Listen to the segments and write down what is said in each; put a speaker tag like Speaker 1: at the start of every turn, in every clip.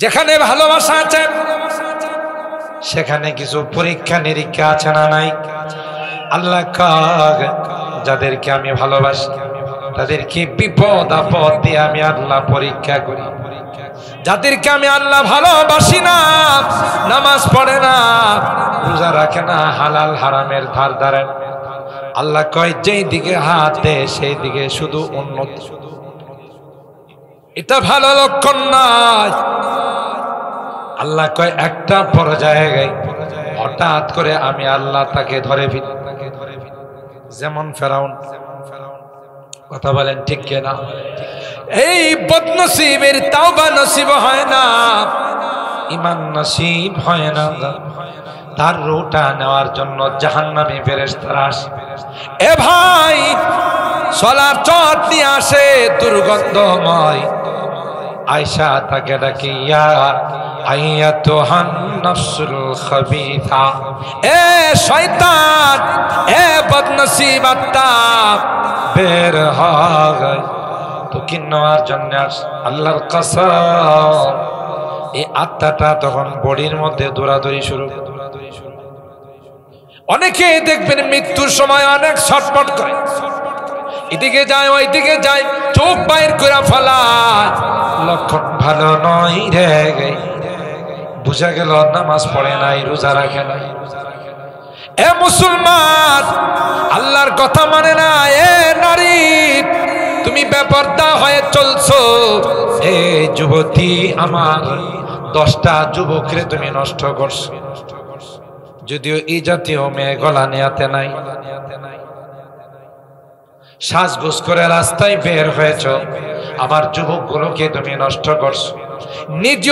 Speaker 1: যেখানে ভালোবাসা আছে সেখানে কিছু পরীক্ষা নিরীক্ষা আছে না নাই? আল্লাহ যাদেরকে আমি ভালোবাসি তাদেরকে বিপদ আপদ দিয়ে আমি আল্লাহ পরীক্ষা করি। যাদেরকে আমি আল্লাহ ভালোবাসি না, নামাজ পড়ে না, রোজা রাখে না, হালাল হারামের ধার ধারে, আল্লাহ কয় যেই দিকে হাত দেয় সেই দিকে শুধু উন্নতি। এটা ভালো লক্ষণ নয়। আল্লাহ কয় একটা পর্যায়ে হঠাৎ করে আমি আল্লাহ তাকে ধরে ফেলি, যেমন ফেরাউন। কথা বলেন ঠিক কিনা? এই বদনসিবের তাওবা নসিব হয় না, ঈমান নসিব হয় না, তার রূহটা নেওয়ার জন্য জাহান্নামী ফেরেশতারা আসে। এ ভাই সলার চট নিয়ে আসে দুর্গন্ধময়। আয়েশা তাকে ডাকে, ইয়া আইয়াতুহান নাফসুল খাবিথা, এ শয়তান, এ বদনসিব আত্মা, বের হ। তোকে নেওয়ার জন্য আল্লাহর কসম, এই আত্মাটা তখন বডির মধ্যে দৌড়াদৌড়ি শুরু। অনেকে দেখবেন মৃত্যুর সময় অনেক ছটফট করে, এদিকে যায় ওইদিকে যায়, চোখ বাইর করে ফেলায়। লক্ষণ ভালো নয় রে। বুঝা গেল নামাজ পড়ে নাই, রোজা রাখে নাই। এ মুসলমান, আল্লাহর কথা মানে না। এ নারী, তুমি বেপরদা হয়ে চলছো। এ যুবতী, আমার 10টা যুবকরে তুমি নষ্ট করছো। যদিও এই জাতীয় মেয়ে গলা নেয়াতে নাই, সাজগোজ করে রাস্তায় বের হয়েছ, আমার যুবকগুলোকে তুমি নষ্ট করছো। নিজ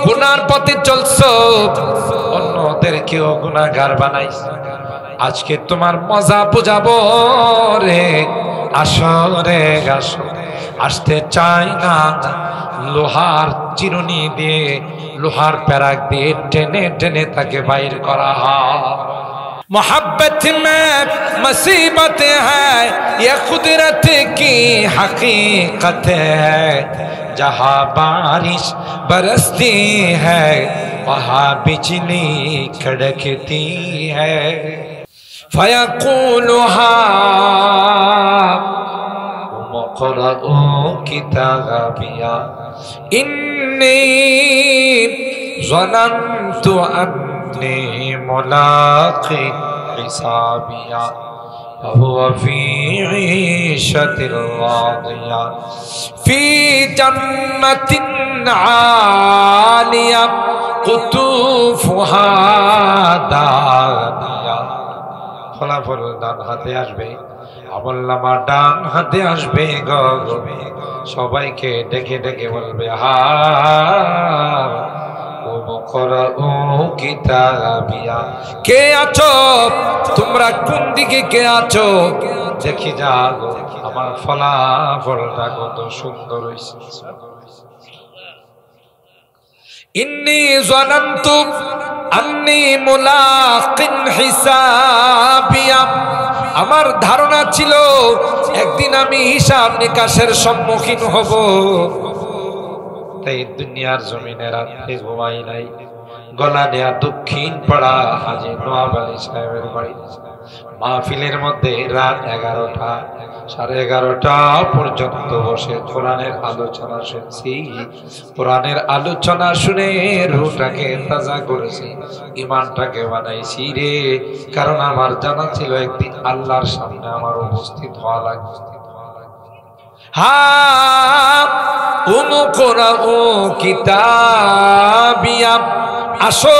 Speaker 1: গুনার পথে চলছো, অন্যদেরকেও গুনাহগার বানাইছো। আজকে তোমার মজা বুঝাবো রে। আসো রে, আসো। আসতে চাই না, লোহার চিরুনি দিয়ে, লোহার প্যারাক দিয়ে টেনে টেনে তাকে বাইর করা হয়। मोहब्बत में मुसीबत है, ये कुदरत की हकीकत है। जहाँ बारिश बरसती है वहाँ बिजली कड़कती है। फयक़ूलुहा मुक़रउ किताबिया इन्नी ज़नन्तु अन्नी मुलाक़ि हिसाबिया वहुव फ़ी ईशतिन रादिया फ़ी जन्नतिन आलिया कुतूफ़ुहा दानिया। ফলাফল ডান হাতে আসবে, আমলনামা ডান হাতে আসবে গো। সবাইকে ডেকে ডেকে বলবে, হা ও মুকরাউ কিতাবিয়া, কে আছো তোমরা, কোন দিকে কে আছো? দেখি যাও আমার ফলাফলটা কত সুন্দর হইছে। ইন্নী যানানতু আন্নী মুলাকিন হিসাবিয়া, আমার ধারণা ছিল একদিন আমি হিসাব নিকাশের সম্মুখীন হব। তাই দুনিয়ার জমিনে রাতে ঘুমাই নাই। গলা দেয়া দক্ষিণ পাড়া হাজী নওয়াব আলী সাহেবের বাড়ি। মাহফিলের মধ্যে রাত 11টা 11:30 পর্যন্ত বসে কোরআনের আলোচনা শুনছি। কোরআনের আলোচনা শুনে রূহটাকে তাজা করেছি, ঈমানটাকে বানাইছি রে। কারণ আমার জানা ছিল একদিন আল্লাহর সামনে আমার উপস্থিত হওয়া লাগবে। কিতাবিয়া, আসো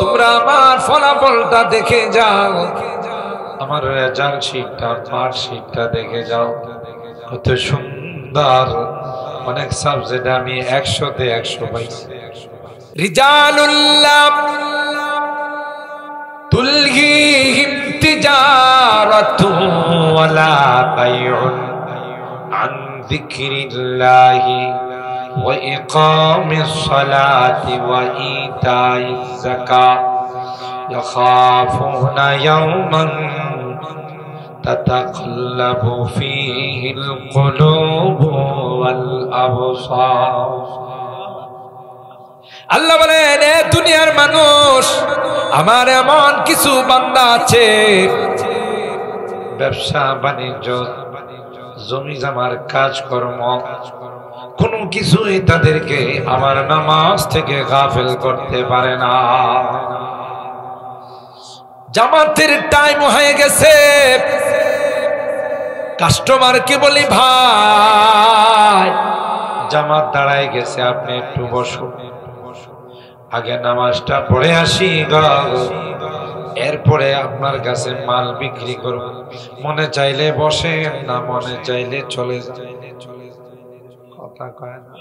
Speaker 1: তোমরা আমার ফলাফলটা দেখে যাও, আমার রেজাল্ট শিটটা, মার্কশিটটা দেখে যাও। কত সুন্দর, অনেক সাবজেক্টে আমি 100তে 100 পাইছি। রিজালুল্লাহ তুলহিহিম তিজারাতু ওয়ালা বাইউন আন যিকরিল্লাহি ওয়া ইকামিস সালাতি ওয়া ইতাইজ যাকাত يخافون يوما تتقلب فيه القلوب والأبصار আল্লাহ বলেন, এ দুনিয়ার মানুষ, আমার এমন কিছু বান্দা আছে ব্যবসা বাণিজ্য জমি জমার কাজকর্ম কোনো কিছুই তাদেরকে আমার নামাজ থেকে গাফেল করতে পারে না। জামাতের টাইম হয়ে গেছে, কাস্টমারকে বলি ভাই জামাত দাঁড়ায় গেছে, আপনি একটু বসুন, আগে নামাজটা পড়ে আসি এরপরে আপনার কাছে মাল বিক্রি করব। মনে চাইলে বসেন, না মনে চাইলে চলে যান। কথা কয় না।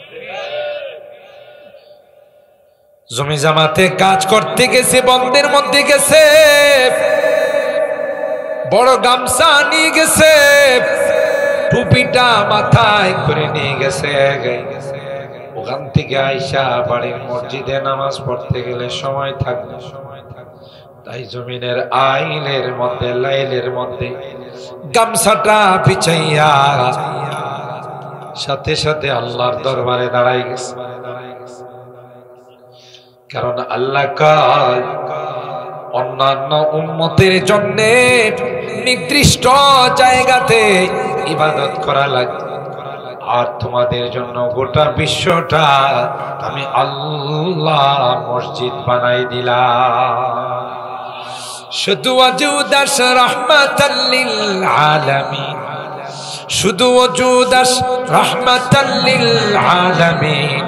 Speaker 1: জমি জামাতে কাজ করতে গেছে, বন্ধের মধ্যে গেছে, বড় গামছা নিয়ে গেছে, টুপিটা মাথায় করে নিয়ে গেছে। ওখান থেকে আইসা বাড়ির মসজিদে নামাজ পড়তে গেলে সময় থাকবে, তাই জমিনের আইলের মধ্যে লাইলের মধ্যে গামছাটা বিছাইয়া সাথে সাথে আল্লাহর দরবারে দাঁড়াই গেছে। কারণ আল্লাহ কাল অন্যান্য উম্মতের জন্য নির্দিষ্ট জায়গাতে ইবাদত করা লাগে, আর তোমাদের জন্য গোটা বিশ্বটা আমি আল্লাহ মসজিদ বানাই দিলাম। শুধু ওয়াজুদাস রাহমাতাল লিল আলামিন, শুধু ওয়াজুদাস রাহমাতাল লিল আলামিন,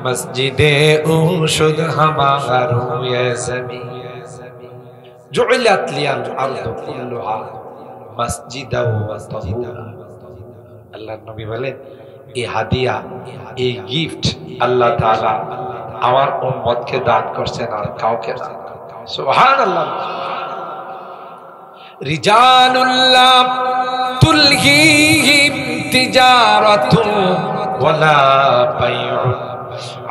Speaker 1: মসজিদে উশুদ হামারু ইয়া জমিন জুইলাত লিয়াল আরদু কুল্লুহা মসজিদাও ওয়া তাহুরা। আল্লাহর নবী বলেন, এই হাদিয়া, এই গিফট আল্লাহ তাআলা আমার উম্মতকে দান করছেন, আর কাউকে দান করেন। সুবহানাল্লাহ। রিজালুল্লাহ তুলহিহিম তিজারাতু ওয়ালা বাইউন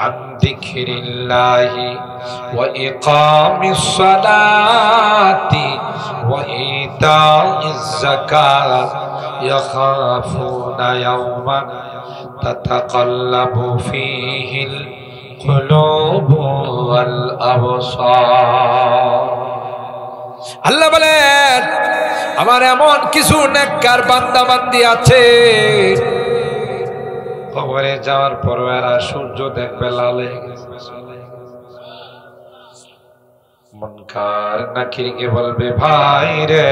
Speaker 1: আন যিকরিল্লাহি ওয়া ইকামিস সালাতি ওয়া ইতাইজ যাকাত ইয়াখাফুনা ইয়াওমান তাতাকাল্লাবু ফীহিল কুলুবু ওয়াল আবসার। আল্লাহ বলেন, আমার এমন কিছু নেককার বান্দা বান্দি আছে, কবরে যাওয়ার পর এরা সূর্য দেখবে লাল হয়ে গেছে। মুনকার নাকিরকে বলবে, ভাই রে,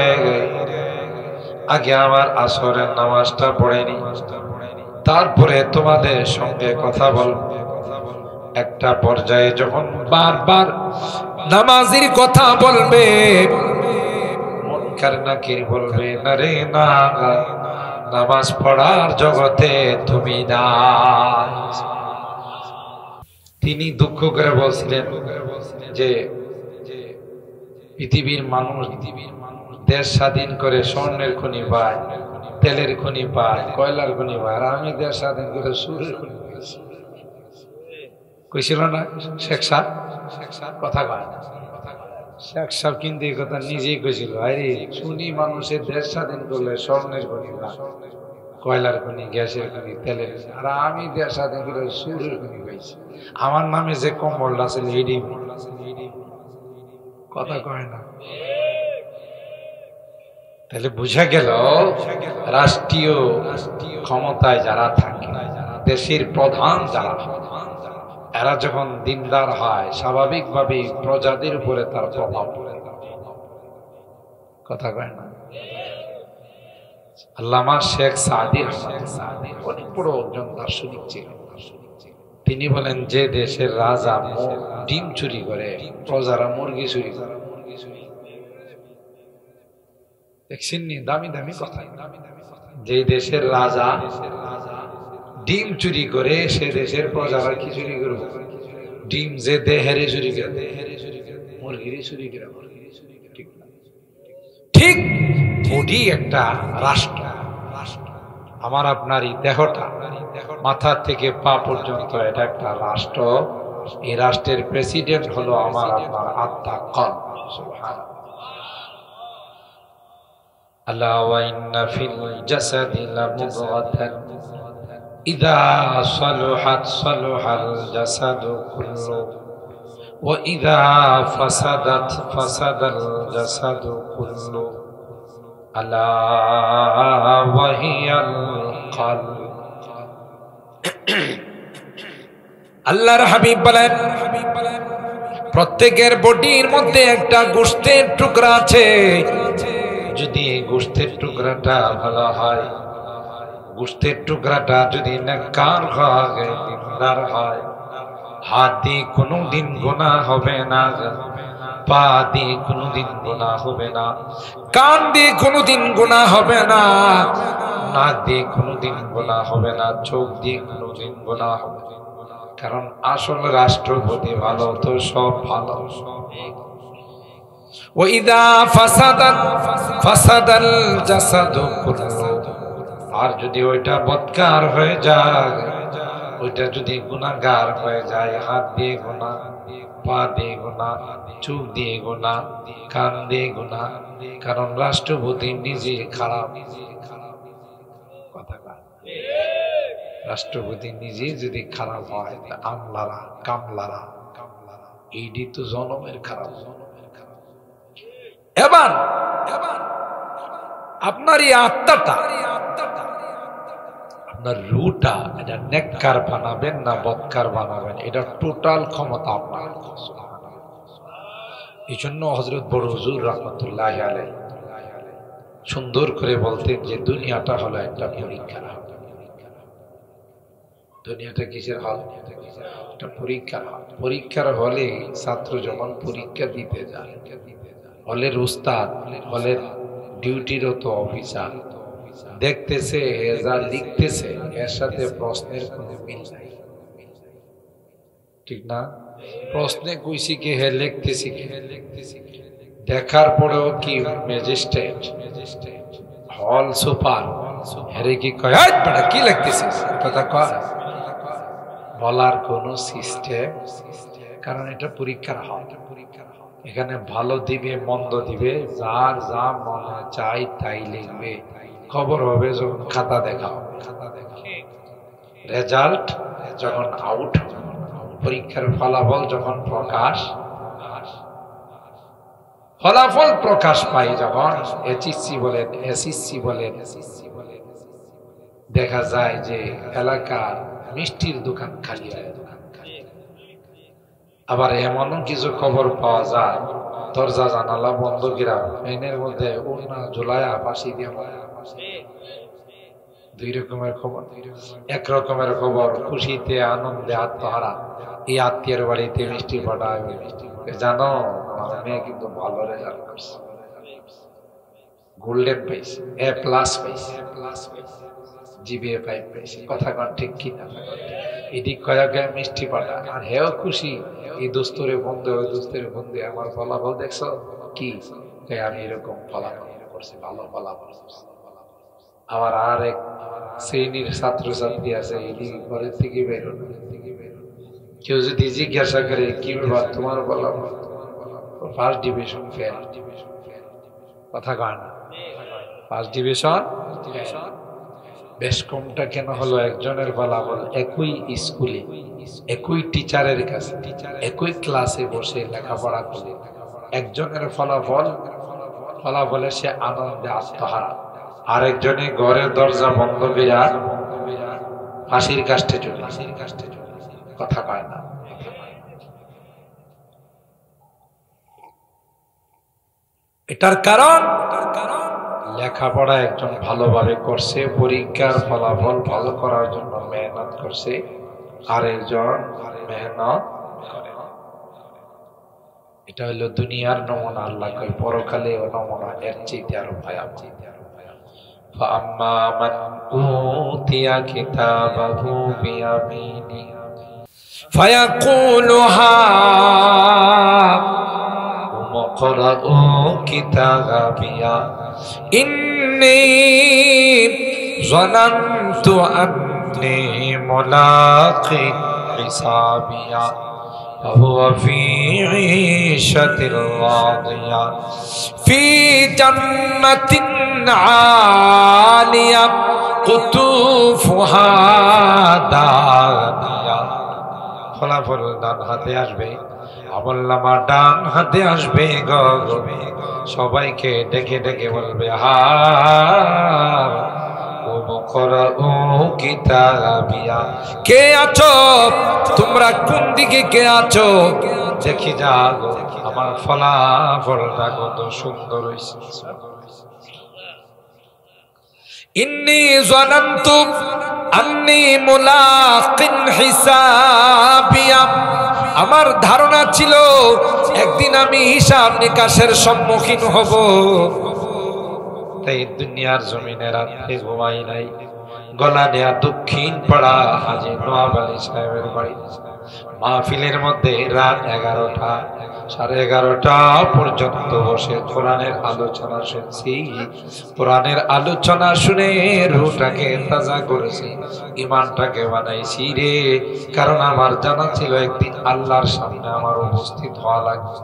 Speaker 1: আগে আমার আসরের নামাজটা পড়ে নি, তারপরে তোমাদের সঙ্গে কথা বলবো। একটা পর্যায়ে যখন বারবার নামাজের কথা বলবে, মুনকার নাকির বলবে, না রে না, নামাজ পড়ার জগতে তুমি না। তিনি দুঃখ করে বলছিলেন যে পৃথিবীর মানুষ দেশ স্বাধীন করে স্বর্ণের খনি পায়, তেলের খনি পায়, কয়লার খনি পায়, আর আমি দেশ স্বাধীন করে সুরের খনি পেয়েছি। কইছিল না শেখ সাহেব? কথা কয় না শেখ সাহেব, কিন্তু এই কথা নিজেই কইছিল। আরে শুনি মানুষের দেশ স্বাধীন করলে স্বর্ণের খনি পায়, কয়লার খনি, গ্যাসের খনি, তেলের খনি, আর আমি দেশ স্বাধীন করে সুরের খনি পাইছি। আমার নামে যে কম্বলটা আছে এডি। কথা কয় না। তাহলে বুঝা গেল রাষ্ট্রীয় ক্ষমতায় যারা থাকে, দেশের প্রধান যারা, এরা যখন দিনদার হয়, স্বাভাবিকভাবে প্রজাদের উপরে তার প্রভাব পড়ে। কথা কয় না। আল্লামা শেখ সাদি অনেক বড় একজন দার্শনিক ছিলেন। তিনি বলেন, যে দেশের রাজা ডিম চুরি করে, প্রজারা মুরগি চুরি করে। দেখছেন নি? দামি দামি কথা। যে দেশের রাজা ডিম চুরি করে, সে দেশের প্রজারা কি চুরি করবে? ডিম যে দেহেরে চুরি করে, মুরগিরে চুরি করে। ঠিক বডি একটা রাষ্ট্র। আমার আপনার এই দেহটা মাথা থেকে পা পর্যন্ত এটা একটা রাষ্ট্র। এই রাষ্ট্রের প্রেসিডেন্ট হলো আমার আপনার আত্মা, কলব। সুবহানাল্লাহ। আলা ওয়া ইন্না ফিল জাসাদি লামুদগাতান ইযা সালুহাত সালুহাল জাসাদু কুল্লু ওয়া ইযা ফাসাদাত ফাসাদাল জাসাদু কুল্লু আলা ওয়া হিয়াল কলব। আল্লাহর হাবিব বলেন, প্রত্যেকের বডির মধ্যে একটা গোশতের টুকরা আছে। যদি এই গোশতের টুকরাটা ভালো হয়, গোশতের টুকরাটা যদি নেককার হয়, দিনদার হয়, হাত দিয়ে কোনোদিন গুনাহ হবে না, পা দিয়ে কোনোদিন গুনাহ হবে না, কান দিয়ে কোনোদিন গুনাহ হবে না, নাক দিয়ে কোনোদিন গুনাহ হবে না, চোখ দিয়ে কোনোদিন গুনাহ হবে না। কারণ আসল রাষ্ট্রপতি ভালো তো সব ভালো। ওয়াইদা ফাসাদাত ফাসাদাল জাসাদু কুল্লু, আর যদি ওইটা বদকার হয়ে যায়, ওইটা যদি গুনাহগার হয়ে যায়, হাত দিয়ে গুনাহ, পা দিয়ে গুনাহ, চোখ দিয়ে গুনাহ, কান দিয়ে গুনাহ, কারণ রাষ্ট্রপতি নিজে খারাপ। রাষ্ট্রপতি নিজে যদি খারাপ হয়, আমলারা কামলারা এইটি তো জনমের খারাপ। এবার আপনার এই আত্মাটা, আপনার রুটা, এটা নেককার বানাবেন না বদকার বানাবেন, এটা টোটাল ক্ষমতা আপনার। এই জন্য হযরত বড় হুজুর রাহমাতুল্লাহি আলাইহি সুন্দর করে বলতেন যে দুনিয়াটা হলো একটা পরীক্ষা। দুনিয়াটা কিসের হল? একটা পরীক্ষার হল। পরীক্ষার হলে ছাত্র যখন পরীক্ষা দিতে যায়, হলের উস্তাদ, হলের ডিউটিরত অফিসার দেখতেছে যা লিখতেছে এর সাথে প্রশ্নের কোনো মিল নাই, ঠিক না? প্রশ্নে কইছি কি হে লিখতেছি কি, দেখার পরেও কি ম্যাজিস্ট্রেট, হল সুপার হেরে কি কয় কি লিখতেছিস, কথা কয় বলার কোন সিস্টেম? কারণ এটা পরীক্ষার হল। এখানে ভালো দিবে মন্দ দিবে, যার যা মনে চাই তাই লিখবে। খবর হবে যখন খাতা দেখা হবে, রেজাল্ট যখন আউট, পরীক্ষার ফলাফল যখন প্রকাশ, ফলাফল প্রকাশ পাই যখন, এইচএসসি বলেন এসএসসি বলেন, দেখা যায় যে এলাকার মিষ্টির দোকান খালি হয়। আবার এমনও কিছু খবর পাওয়া যায় দরজা জানালা বন্ধ কিরা এনের মধ্যে ওড়না ঝুলায়া ফাঁসি দিয়ে। দুই রকমের খবর। এক রকমের খবর খুশিতে আনন্দে আত্মহারা, এই আত্মীয়ের বাড়িতে মিষ্টি পাঠায়, জানো আমার মেয়ে কিন্তু ভালো রেজাল্ট করছে, গোল্ডেন পাইছে, এ প্লাস পাইছে, জিবিএ 5 পাইছে। কথা কন ঠিক কিনা? এদিক কয়েক মিষ্টি পাঠা, আর হেও খুশি, এই দোস্তরে বন্ধু, ওই দোস্তের বন্ধু, আমার ফলাফল দেখছো কি, আমি এরকম ফলাফল করছি, ভালো ফলাফল। আবার আর এক শ্রেণীর ছাত্রছাত্রী আছে, এদিকে ঘরের থেকে বেরোনো, কেউ যদি জিজ্ঞাসা করে কি ব্যাপার তোমার ফলাফল, ফার্স্ট ডিভিশন ফেল। কথা কয় না? ফার্স্ট ডিভিশন বেশ কমটা কেন হলো? একজনের ফলাফল একই স্কুলে, একই টিচারের কাছে, একই ক্লাসে বসে লেখাপড়া করে, একজনের ফলাফলে সে আনন্দে আত্মহারা, আরেকজনে ঘরের দরজা বন্ধ করিয়া ফাঁসির কাষ্টে চলে। কথা কয় না? এটার কারণ লেখাপড়া একজন ভালোভাবে করছে, পরীক্ষার ফলাফল ভালো করার জন্য মেহনত করছে, আরেকজন মেহনত করে। এটা হলো দুনিয়ার নমুনা। আল্লাহ কয় পরকালে ও নমুনা এর চেয়ে আরো ভয়াবহ। ফাআম্মা মান উতিয়া কিতাবাহু বিয়ামিনি ফায়াকুলু হা মুকরাউ কিতাবিয়া ইন্নী যানানতু আন্নী মুলাকিন হিসাবিয়া فهو في عيشة راضية في جنة عالية কুতুফুহা দানিয়া, ফলাফল ডান হাতে আসবে, আমলনামা ডান হাতে আসবে গো। সবাইকে ডেকে ডেকে বলবে হা কিতাবিয়া, কে আছো তোমরা, কোন দিকে কে আছো দেখি যাও আমার ফলাফলটা কত সুন্দর হয়েছে। ইন্নী যানানতু আন্নী মুলাকিন হিসাবিয়া, আমার ধারণা ছিল একদিন আমি হিসাব নিকাশের সম্মুখীন হব, তাই দুনিয়ার জমিনে রাতে ঘুমাই নাই। গলা নেয়া দক্ষিণ পাড়া হাজী নওয়াব আলী সাহেবের বাড়ি মাহফিলের মধ্যে রাত 11টা 11:30 পর্যন্ত বসে কোরআনের আলোচনা শুনছি। কোরআনের আলোচনা শুনে রূহটাকে তাজা করেছি, ঈমানটাকে বানাইছি রে। কারণ আমার জানা ছিল একদিন আল্লাহর সামনে আমার উপস্থিত হওয়া লাগবে।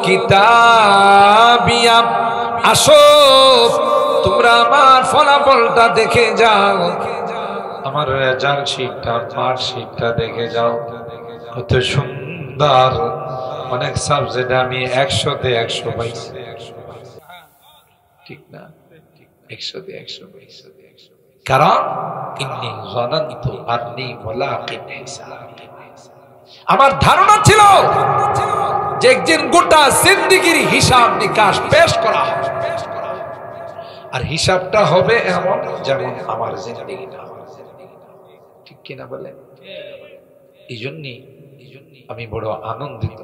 Speaker 1: কিতাবিয়া, আসো তোমরা আমার ফলাফলটা দেখে যাও, আমার রেজাল্ট শিটটা মার্কশিটটা দেখে যাও, কত সুন্দর। অনেক সাবজেক্টে আমি 100-তে 100 পাইছি, ঠিক না? 100-তে 100 পাইছি। কারণ ইন্নী যানানতু আন্নী মুলাকিন হিসাবি, আমার ধারণা ছিল যে একদিন গোটা জিন্দেগির হিসাব নিকাশ পেশ করা হবে, আর হিসাবটা হবে এমন যেমন আমার জিন্দেগিটা, ঠিক কিনা বলে? এই জন্যই আমি বড় আনন্দিত।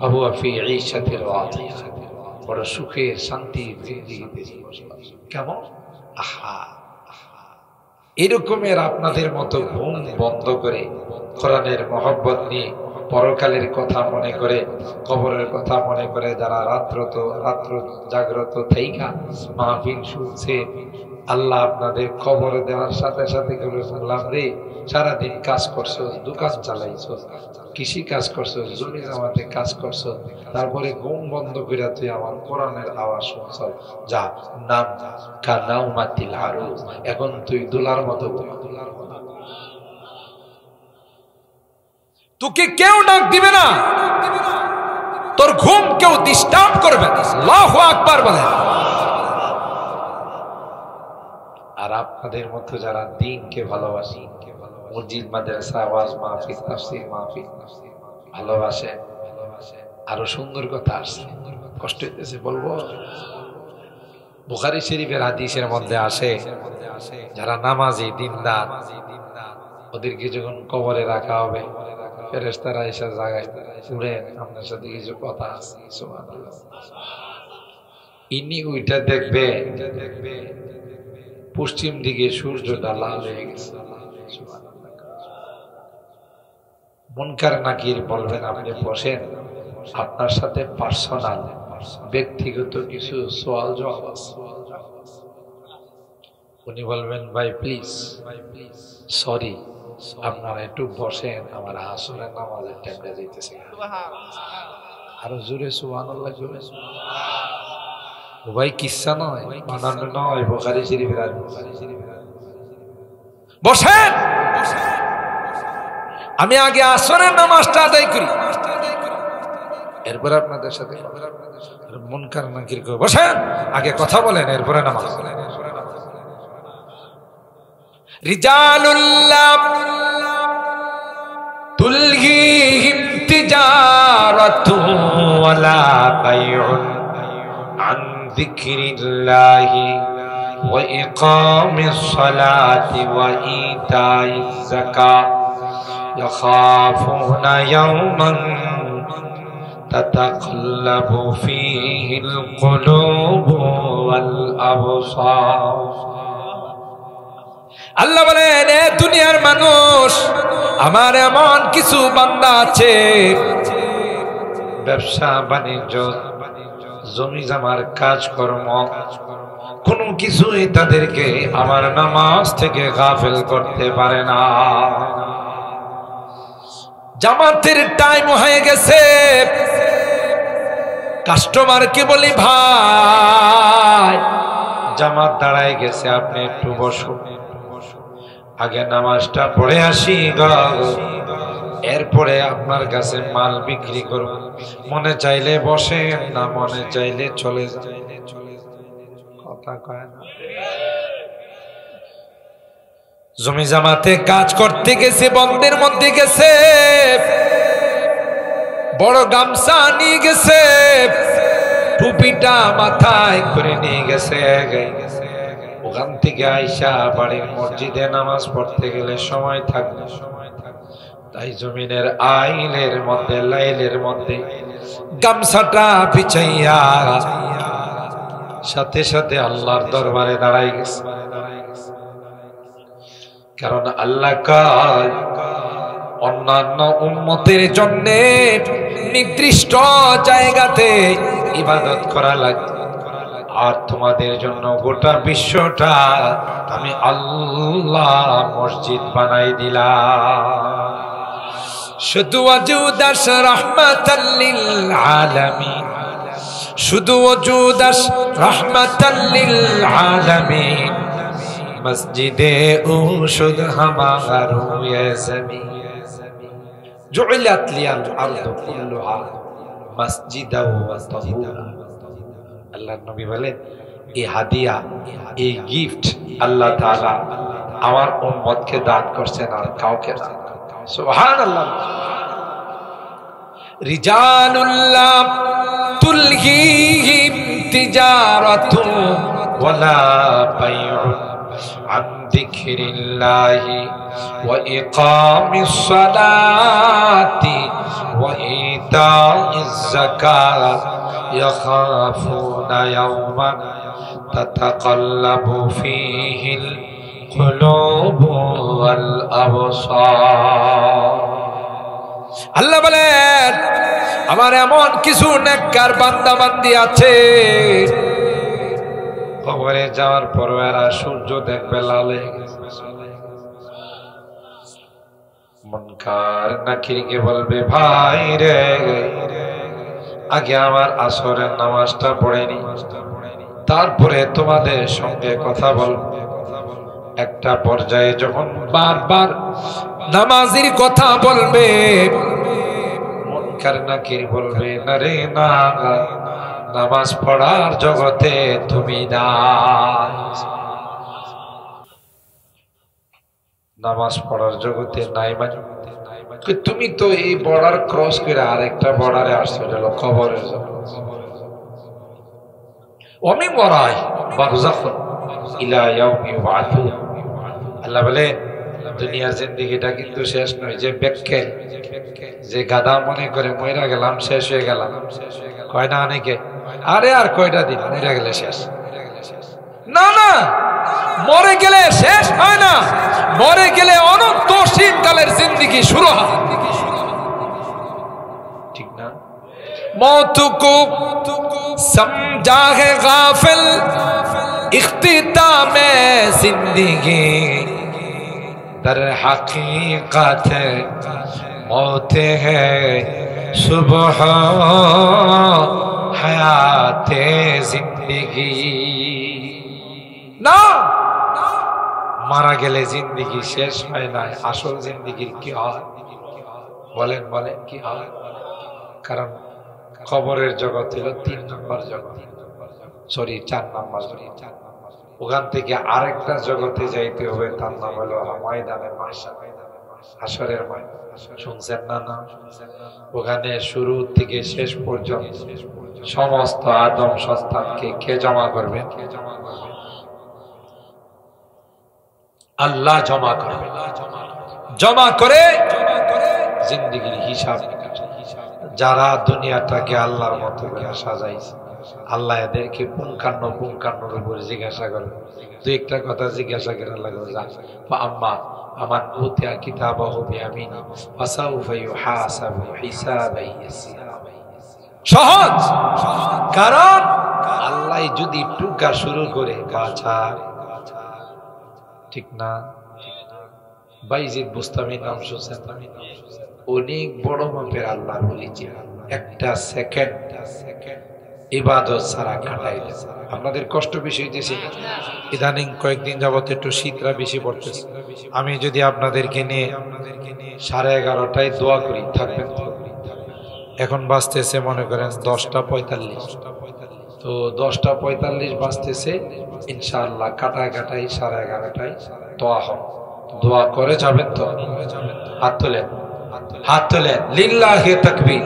Speaker 1: আবু আফি ঈশাতির রাদিয়া, বড় সুখের শান্তির জিন্দেগিতে কেমন। আহা, এরকমের আপনাদের মতো ঘুম বন্ধ করে কোরআনের মহব্বত নিয়ে পরকালের কথা মনে করে কবরের কথা মনে করে যারা রাত্র জাগ্রত থাইকা মাহফিল শুনছে, আল্লাহ আপনাদের খবর দেওয়ার সাথে সাথে করে বললাম রে, সারাদিন কাজ করছো, দোকান চালাইছো, কৃষি কাজ করছো, জমি জমাতে কাজ করছো, তারপরে ঘুম বন্ধ করে তুই আমার কোরআনের আওয়াজ শুনছ, যা নাম কানাউমাতিল আরুজ, এখন তুই দুলার মতো ঘুমা। তোকে কেউ ডাক দিবে না, তোর ঘুম কেউ ডিস্টার্ব করবে না। আল্লাহু আকবার বলেন। আর আপনাদের মতো যারা দ্বীনকে ভালোবাসি, মসজিদ মাদ্রাসা ওয়াজ মাহফিল তাফসীর মাহফিল ভালোবাসে, আরো সুন্দর কথা আসছে, কষ্ট হইতেছে বলবো। বুখারী শরীফের হাদিসের মধ্যে আসে, যারা নামাজি দিনদার ওদেরকে যখন কবরে রাখা হবে, ফেরেশতারা এসে জাগায়, শুনেন আপনার সাথে কিছু কথা আছে, সুবহানাল্লাহ। ইনি ওইটা দেখবে পশ্চিম দিকে সূর্যটা লাল হয়ে গেছে, মুনকার নাকির বলবেন আপনি বসেন, আপনার সাথে পার্সোনাল ব্যক্তিগত কিছু সওয়াল জবাব আছে। উনি বলবেন ভাই প্লিজ সরি, আপনারা একটু বসেন, আমার আসরের নামাজের টাইমটা যাইতেছে। আরো জোরে সুবহানাল্লাহ জোরে। ও ভাই কিচ্ছা নয়, বানানো নয়, বুখারী শরীফের হাদিস। বসেন, আমি আগে আসরের নামাজটা আদায় করি, এরপর আপনাদের সাথে মুনকার নাকির করে। বসেন, আগে কথা বলেন, এরপরে নামাজ। রিজালুল্লাহ তুলহিহিম তিজারাতু ওয়ালা বাইউন আন যিকরিল্লাহি ওয়া ইকামিস সালাতি ওয়া ইতাইজ যাকাত ইয়াখাফুনা ইয়াওমান তাতাকাল্লাবু ফীহিল কুলুবু ওয়াল আবসার। আল্লাহ বলেন, এ দুনিয়ার মানুষ, আমার এমন কিছু বান্দা আছে ব্যবসা বাণিজ্য জমি জমার কাজকর্ম কোনো কিছুই তাদেরকে আমার নামাজ থেকে গাফেল করতে পারে না। জামাতের টাইম হয়ে গেছে, কাস্টমারকে বলি ভাই জামাত দাঁড়ায় গেছে, আপনি একটু বসুন, আগে নামাজটা পড়ে আসি গো, এরপরে আপনার কাছে মাল বিক্রি করব। মনে চাইলে বসেন, না মনে চাইলে চলে যান। কথা কয় না। জমি জামাতে কাজ করতে গেছে, বন্ধের মধ্যে গেছে, বড় গামছা নিয়ে গেছে, টুপিটা মাথায় করে নিয়ে গেছে। ওখান থেকে আইসা বাড়ির মসজিদে নামাজ পড়তে গেলে সময় থাকবে, তাই জমিনের আইলের মধ্যে লাইলের মধ্যে গামছাটা বিছাইয়া সাথে সাথে আল্লাহর দরবারে দাঁড়াই গেছে। কারণ আল্লাহ কয় অন্যান্য উম্মতের জন্য নির্দিষ্ট জায়গাতে ইবাদত করা লাগে, আর তোমাদের জন্য গোটা বিশ্বটা আমি আল্লাহ মসজিদ বানাই দিলাম। শুধু ওয়াজুদাস রাহমাতাল লিল আলামিন, শুধু ওয়াজুদাস রাহমাতাল লিল আলামিন, মসজিদে উশুদ হামারু ইয়া জমিন জুইলাত লিয়াল আরদু কুল্লুহা মসজিদাও ওয়া তাহুরা। আল্লাহর নবী বলেন এই হাদিয়া, এই গিফট আল্লাহ তাআলা আমার উম্মতকে দান করছেন, আর কাউকে দান করেন। সুবহানাল্লাহ। রিজালুল্লাহ তুলহিহিম তিজারাতু ওয়ালা বাইউন আন যিকরিল্লাহি ওয়া ইকামিস সালাতি ওয়া ইতাইজ যাকাত ইয়াখাফুনা ইয়াওমান তাতাকাল্লাবু ফীহিল কুলুবু ওয়াল আবসার। আল্লাহ বলেন আমার এমন কিছু নেককার বান্দা বান্দি আছে, কবরে যাওয়ার পর এরা সূর্য দেখবে লাল হয়ে গেছে। মুনকার নাকিরকে বলবে ভাই রে, আগে আমার আসরের নামাজটা পড়ে নি, তারপরে তোমাদের সঙ্গে কথা বলবো। একটা পর্যায়ে যখন বারবার নামাজের কথা বলবে, মুনকার নাকির বলবে না রে না, নামাজ পড়ার জগতে তুমি না, নামাজ পড়ার জগতে নাই। মানে তুমি তো এই বর্ডার ক্রস করে আরেকটা বর্ডারে আসছো, হলো কবরের জগৎ। ওমিন ওয়ারাই বারযাখুন ইলা ইয়াউমি ইউবআথুন। আল্লাহ বলে দুনিয়ার জিন্দেগিটা কিন্তু শেষ নয়। যে ব্যাখ্যা যে গাদা মনে করে মইরা গেলাম শেষ হয়ে গেলাম, কয় না অনেকে, আরে আর কয়টা দিন মইরা গেলে শেষ। না না, মরে গেলে শেষ হয় না, মরে গেলে অনন্ত শীতকালের জিন্দেগি শুরু হয়, ঠিক না? मौत को समझा है गाफिल इख्तिताम जिंदगी, दर हकीकत मौत है सुबह हयात जिंदगी। না, মারা গেলে জিন্দেগি শেষ হয় না, আসল জিন্দেগির কি হয় বলেন বলেন কি হয়? কারণ কবরের জগৎ হলো 3 নম্বর জগৎ, সরি 4 নম্বর জগৎ। ওখান থেকে আরেকটা জগতে যাইতে হবে, তার নাম হলো ময়দানে মাহশার, হাসরের ময়দান। শুনছেন না? না, ওখানে শুরু থেকে শেষ পর্যন্ত সমস্ত আদম সন্তানকে কে জমা করবে? আল্লাহ জমা করবে। জমা করে জিন্দেগির হিসাব, যারা দুনিয়াটাকে আল্লাহর মতো করে সাজাইছে, আল্লাহ এদেরকে পুঙ্খানুপুঙ্খানুর উপর জিজ্ঞাসা করবে। দুই একটা কথা জিজ্ঞাসা করে লাগবে, আম্মা আমার উতিয়া কিতাবাহু বিয়ামিনি ফাসাউফা ইউহাসাবু হিসাবান ইয়াসীরা। সহজ, কারণ আল্লাহ যদি টুকা শুরু করে বাছা, ঠিক না? বাইজিদ বুস্তামির নাম শুনছেন? অনেক বড় মাপের আল্লাহ বলেছে, একটা সেকেন্ড ইবাদত ছাড়া কাটাই। আপনাদের কষ্ট বেশি হইতেছে, ইদানিং কয়েকদিন যাবত একটু শীতরা বেশি পড়তেছে। আমি যদি আপনাদেরকে নিয়ে 11:30টায় দোয়া করি থাকবেন তো? এখন বাজতেছে মনে করেন 10:45, তো 10:45 বাজতেছে। ইনশাআল্লাহ কাটায় 11:30টায় দোয়া হবে। দোয়া করে যাবেন তো? হাত তোলেন, হাত তোলেন। লিল্লাহে তাকবীর,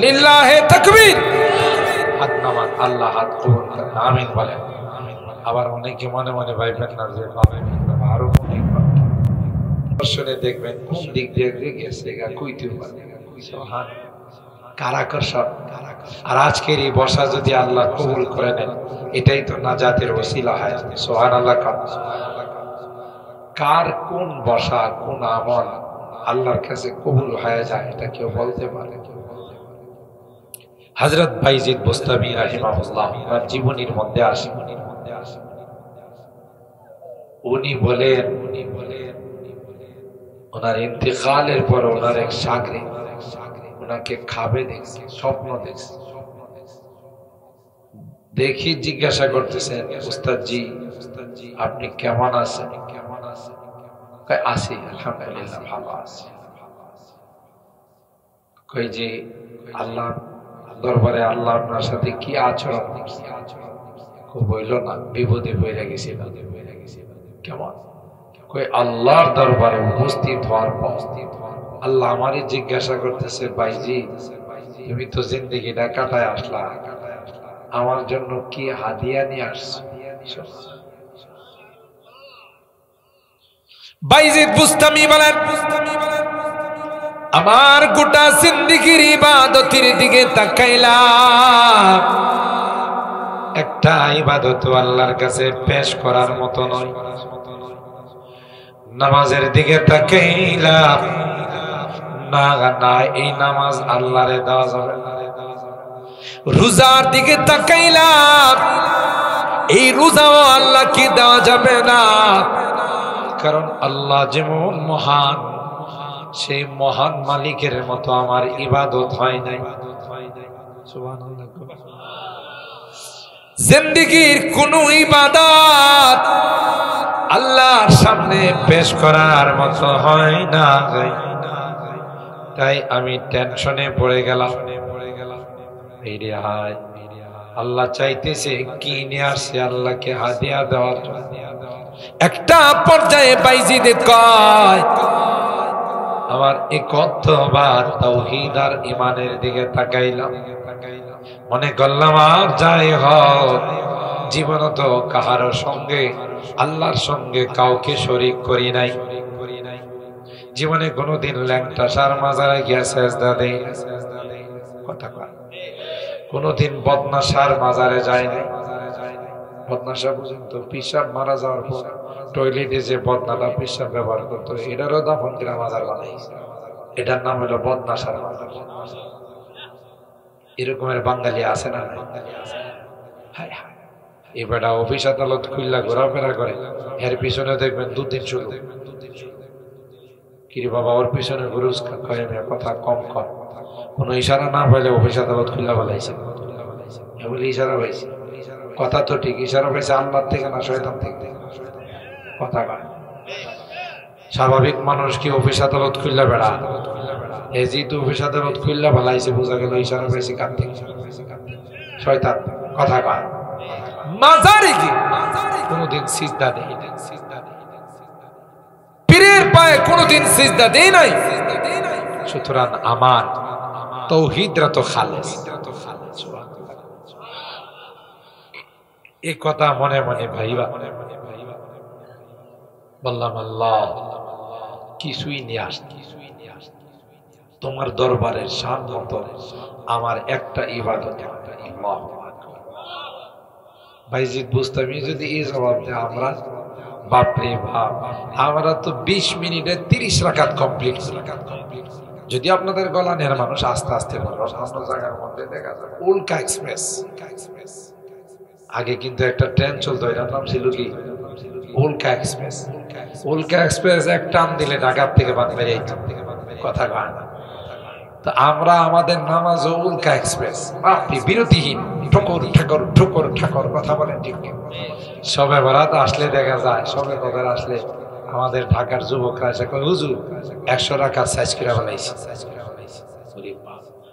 Speaker 1: লিল্লাহে তাকবীর। হাত নামান, আল্লাহ হাত কবুল করেন, আমিন বলেন। আবার অনেকে মনে মনে ভাইবেন না যে আরো অনেক দর্শনে দেখবেন কোন দিক দিয়ে গেছে কইতেও পারে কারাকর্ষণ। আর আজকের এই বসা যদি আল্লাহ কবুল করে নেন, এটাই তো নাজাতের ওসিলা হয়। সুবহানাল্লাহ। কার কোন বসা কোন আমল আল্লাহর কাছে কবুল হয়ে যায় এটা কেউ বলতে পারে? হযরত বাইজিদ বুস্তামি রাহিমাহুল্লাহ ওনার জীবনীর মধ্যে আসে, উনি বলেন ওনার ইন্তেকালের পর ওনার এক শাগরিদ ওনাকে খাবে দেখছে, স্বপ্ন দেখছে। দেখি জিজ্ঞাসা করতেছেন, উস্তাদ জি আপনি কেমন আছেন? কয় আছি, আলহামদুলিল্লাহ ভালো আছি। কই যে আল্লাহ দরবারে আল্লাহ আপনার সাথে কি আচরণ বইল না, বিপদে বইরা গেছি। কেমন? কই আল্লাহর দরবারে উপস্থিত হওয়ার পর আল্লাহ আমারই জিজ্ঞাসা করতেছে, ভাইজি তুমি তো জিন্দেগিটা কাটায় আসলা, আমার জন্য কি হাদিয়া নিয়ে আসছো? বাইজিদ বুস্তামি বলেন, আমার গোটা জিন্দেগির ইবাদতের দিকে তাকাইলাম, একটা ইবাদত আল্লাহর কাছে পেশ করার মতো নয়। নামাজের দিকে তাকাইলাম, না না এই নামাজ আল্লাহরে দেওয়া যাবে না। রোজার দিকে তাকাইলাম, এই রোজাও আল্লাহকে দেওয়া যাবে না, কারণ আল্লাহ যেমন মহান, সেই মহান মালিকের মতো আমার ইবাদত হয় নাই। সুবহানাল্লাহ। জিন্দেগীর কোন ইবাদত আল্লাহর সামনে পেশ করার মতো হয় না। তাই আমি টেনশনে পড়ে গেলাম। আল্লাহ চাইতেছে কি নিয়ে আসছে আল্লাহকে হাদিয়া দেওয়ার। একটা পর্যায়ে বাইজিদ কয়, আমার একত্ববাদ তাওহীদ আর ঈমানের দিকে তাকাইলাম, মনে করলাম আর যাই হোক জীবন তো কাহারো সঙ্গে আল্লাহর সঙ্গে কাউকে শরীক করি নাই। জীবনে কোনোদিন ল্যাংটা সার মাজারে গিয়া সেজদা দেই, কথা কয়, কোনোদিন বদনাশার মাজারে যায় নাই। বদনাশা পর্যন্ত পিসাব মারা যাওয়ার পর টয়লেটে যে বদনাটা পিসাব ব্যবহার করতো, এটারও দাফন করে মাজার বানাইছে, এটার নাম হলো বদনাশার মাজার। এরকমের বাঙালি আছে না? এবারটা অফিস আদালত খুললা ঘোরাফেরা করে, এর পিছনে দেখবেন 2 দিন শুরু। কিরে বাবা ওর পিছনে গুরুজ কথা কম কর, কোন ইশারা না পাইলে অফিস আদালত খুললা বলাইছে বলে ইশারা পাইছে। কথা তো ঠিক, ইশারা পাইছে আল্লাহ থেকে না শয়তান থেকে? কথা কয়। স্বাভাবিক মানুষ কি অফিস আদালত খুললা বেড়া? এই যেহেতু অফিস আদালত খুললা বলাইছে, বোঝা গেল ইশারা পাইছে কার থেকে? শয়তান। কথা কয়। মাজারে কি কোনদিন সিজদা দেই নাই, পীরের পায়ে কোনদিন সিজদা দেই নাই। সুতরাং আমার তাওহীদরা তো খালেস। এই কথা মনে মনে ভাইবা বললাম, আল্লাহ কিছুই নিয়ে আসতে তোমার দরবারের শান মতো আমার একটা ইবাদত। বাইজিদ বুস্তামি যদি এই জবাব দেয়, আমরা বাপরে বাপ, আমরা তো 20 মিনিটে 30 রাকাত কমপ্লিট। যদি আপনাদের গলানের মানুষ আস্তে আস্তে বলবো, অন্য জায়গার মধ্যে দেখা যাবে উল্কা এক্সপ্রেস। আগে কিন্তু একটা ট্রেন চলতো, এটার নাম ছিল কি? উল্কা এক্সপ্রেস। উল্কা এক্সপ্রেস এক টান দিলে ঢাকার থেকে বাদ বেরিয়ে, কথা কয় না? তো আমরা আমাদের নামাজ উল্কা এক্সপ্রেস, আপনি বিরতিহীন, ঠোকর ঠাকর ঠোকর ঠাকর কথা বলেন ঠিক কি? সবে বরাত আসলে দেখা যায়, সবে কদর আসলে আমাদের ঢাকার যুবকরা এসে কয় হুজুর 100 রাকাত সাইজ করে ফেলাইছি,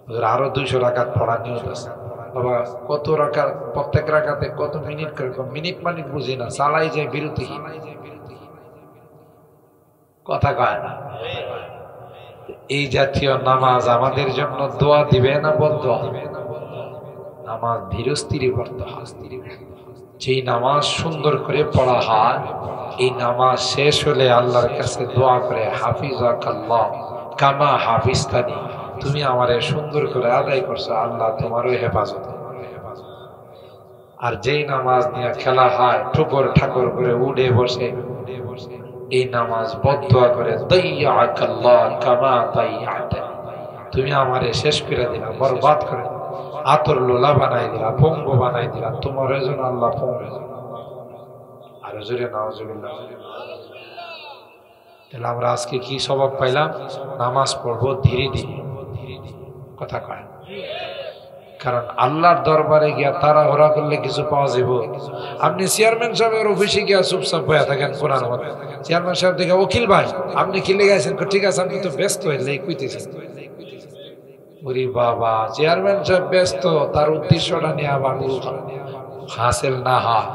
Speaker 1: হুজুর আরো 200 রাকাত পড়া নিয়ত আছে। বাবা কত রাকাত, প্রত্যেক রাকাতে কত মিনিট করে? মিনিট মানিট বুঝি না, চালাই যায় বিরতিহীন, কথা কয় না। এই জাতীয় নামাজ আমাদের জন্য দোয়া দিবে না বদদোয়া? নামাজ ধীরস্থিরে পড়তে হয়। যেই নামাজ সুন্দর করে পড়া হয়, এই নামাজ শেষ হলে আল্লাহর কাছে দোয়া করে হাফিজাকাল্লাহ কামা হাফিজতানি, তুমি আমারে সুন্দর করে আদায় করছো, আল্লাহ তোমারও হেফাজত। আর যেই নামাজ নিয়ে খেলা হয়, ঠুকর ঠাকুর করে উড়ে বসে, এই নামাজ বদদোয়া করে দাইয়াকাল্লাহ কামা দাইয়াতানি, তুমি আমারে শেষ করে দিলা, বরবাদ করে দিলা, আতর লোলা বানাই দিলা, পঙ্গু বানাই দিলা, তোমার জন্য আল্লাহ পঙ্গু। আর জোরে নাউজুবিল্লাহ। তাহলে আমরা আজকে কি সবক পাইলাম? নামাজ পড়বো ধীরে ধীরে, কথা কয়। কারণ আল্লাহর দরবারে গিয়া তাড়াহুড়া করলে কিছু পাওয়া যাবে। আপনি চেয়ারম্যান সাহেবের অফিসে গিয়া চুপচাপ বয়া থাকেন কোরআন মতে, চেয়ারম্যান সাহেব দেখে ওকিল ভাই আপনি কি লেগেছেন? ঠিক আছে আপনি তো ব্যস্ত হইলে কইতেছেন। ওরে বাবা, চেয়ারম্যান সাহেব ব্যস্ত, তার উদ্দেশ্যটা নিয়ে আবার হাসিল না হয়,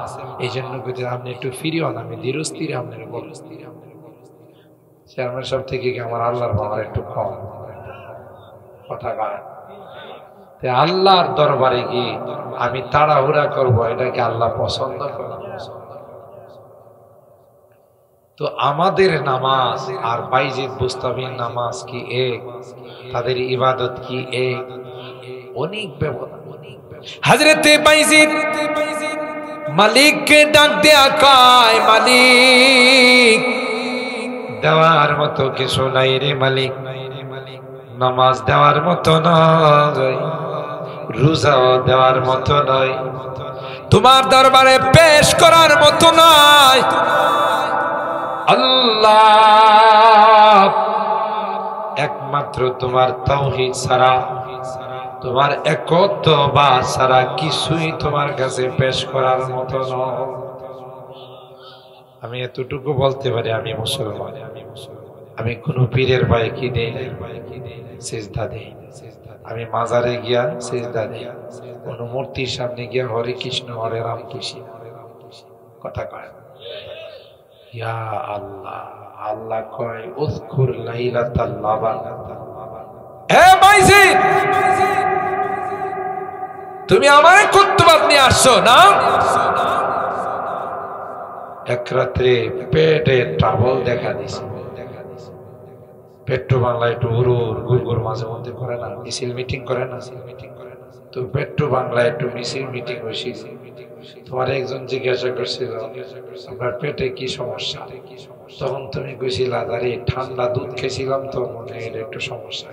Speaker 1: এই জন্য কইতে আপনি একটু ফ্রি হন, আমি ধীরস্থিরে আপনার বলুন। চেয়ারম্যান সাহেব থেকে কি আমার আল্লাহর বাবার একটু কম, কথা কয়। আল্লাহর দরবারে গিয়ে আমি তাড়াহুড়া করবো, এটাকে আল্লাহ পছন্দ করে? তো আমাদের নামাজ আর বাইজিদ বুস্তামির নামাজ কি এক? তাদের ইবাদত কি এক? অনেক ব্যবধান। হযরতে বাইজিদ মালিককে ডাক দেয়া কয়, মালিক দেওয়ার মতো কিছু নাই রে মালিক, নামাজ দেওয়ার মতো নয়, রোজাও দেওয়ার মতো নয়, তোমার দরবারে পেশ করার মতো নয়। আল্লাহ, একমাত্র তোমার তাওহীদ ছাড়া, তোমার একত্ববাদ ছাড়া কিছুই তোমার কাছে পেশ করার মতো নয়। আমি এতটুকু বলতে পারি, আমি মুসলমান, আমি কোন পীরের ভাই কি দেই সিজদা দেই, আমি মাজারে গিয়া সিজদা দেই, কোন মূর্তির সামনে গিয়া হরে কৃষ্ণ হরে রাম কৃষ্ণ, কথা কয়। ইয়া আল্লাহ, আল্লাহ কয় উযকুর লাইলাতাল লাবান। হে বাইজিদ, তুমি আমারে কুতুবাত নিয়ে আসছো না? এক রাত্রে পেটে ট্রাবল দেখা দিছে, পেট্রো বাংলা একটু গুড় মাঝে মধ্যে করে না, মিছিল মিটিং করে না, তো পেট্রো বাংলা একটু মিছিল মিটিং হয়েছিল। তোমার একজন জিজ্ঞাসা করছিল আপনার পেটে কি সমস্যা, তখন তুমি কইছিলা আরে ঠান্ডা দুধ খেয়েছিলাম তো মনে হয় একটু সমস্যা।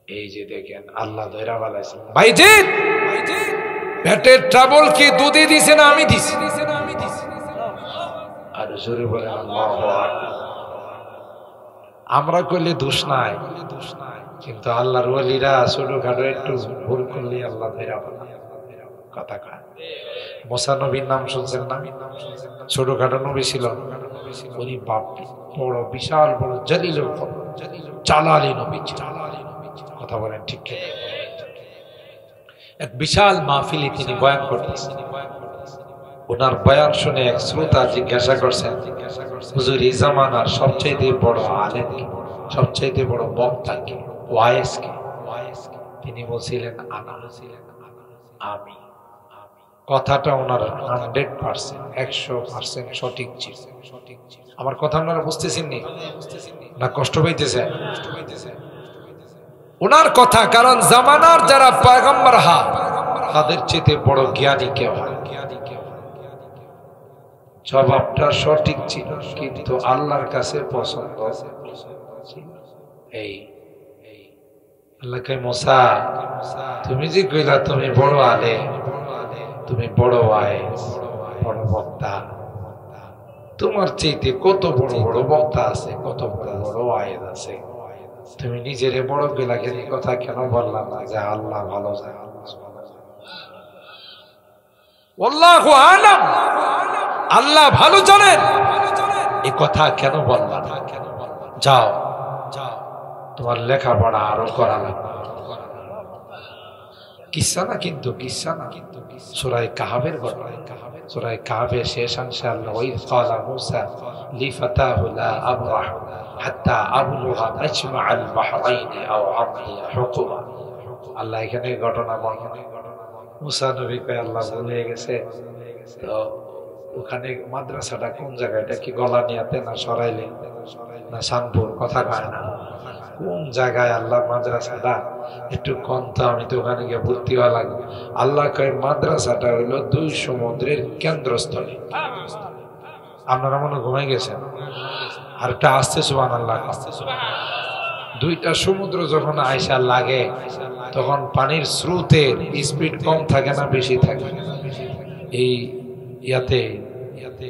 Speaker 1: এই যে দেখেন আল্লাহ ধৈরা বালাইছেন। ভাইজিদ, পেটের ট্রাবল কি দুধে দিছে না আমি দিছি? আর জোরে বলেন আল্লাহু আকবার। আমরা কইলে দোষ নাই, কিন্তু আল্লাহর ওলিরা ছোটখাটো একটু ভুল করলে আল্লাহ ধৈরা বালায়, কথা কয়। মুসা নবীর নাম শুনছেন না? ছোটখাটো নবী ছিল, উনি বাপ বড় বিশাল বড় জলিল জালালি নবী, কথা বলেন ঠিক কি? এক বিশাল মাহফিলে তিনি বয়ান করতেছেন। ওনার বয়ান শুনে এক শ্রোতা জিজ্ঞাসা করছেন, হুজুর এই জামানার সবচাইতে বড় আলেম কে, সবচাইতে বড় বক্তা কে, ওয়াইজ কে? তিনি বলছিলেন আমি। কথাটা ওনার 100%, 100% সঠিক ছিল। আমার কথা আপনারা বুঝতেছেন না কষ্ট পাইতেছেন? ওনার কথা, কারণ জামানার যারা পয়গম্বর হা তাদের চেয়ে বড় জ্ঞানী কেউ হয়? জবাবটা সঠিক ছিল, কিন্তু আল্লাহর কাছে পছন্দ ছিল। এই আল্লাহ কয় মুসা, তুমি যে কইলা তুমি বড় আলেম, তুমি বড় ওয়াইজ, বড় বক্তা, তোমার চাইতে কত বড় বড় বক্তা আছে, কত বড় বড় ওয়াইজ আছে, তুমি নিজের বড় বিলাকে কথা কেন বললাম না যে আল্লাহ ভালো জানে? আল্লাহু আলাম, আল্লাহ ভালো জানেন, এই কথা কেন বললাম? যাও তোমার লেখাপড়া আরো করা লাগবে। কিসা না কিন্তু সূরা কাহফের ঘটনা। সূরা কাহফের শেষ অংশে আল্লাহ ওয়াইদ ক্বালা মূসা লিফাতাহু লা আবরাহ হাত্তা আবলুগা মাজমাআল বাহরাইনি আও আমদিয়া হুকুবা। আল্লাহ এখানে ঘটনা বর্ণনা, মূসা নবী কয় আল্লাহ ভুলে গেছে, তো ওখানে মাদ্রাসাটা কোন জায়গায়, এটা কি গলানিয়াতে না সরাইলে না শানপুর, কথা কয় না, কোন জায়গায় আল্লাহ মাদ্রাসাটা একটু কম, তো আমি তো ওখানে গিয়ে ভর্তি হওয়া লাগবে। আল্লাহ কয় মাদ্রাসাটা হইল 2 সমুদ্রের কেন্দ্রস্থলে। আপনারা মনে ঘুমাই গেছেন, আর একটা আসছে সুবহানাল্লাহ। 2টা সমুদ্র যখন আইসা লাগে তখন পানির স্রোতের স্পিড কম থাকে না বেশি থাকে? এই ইয়াতে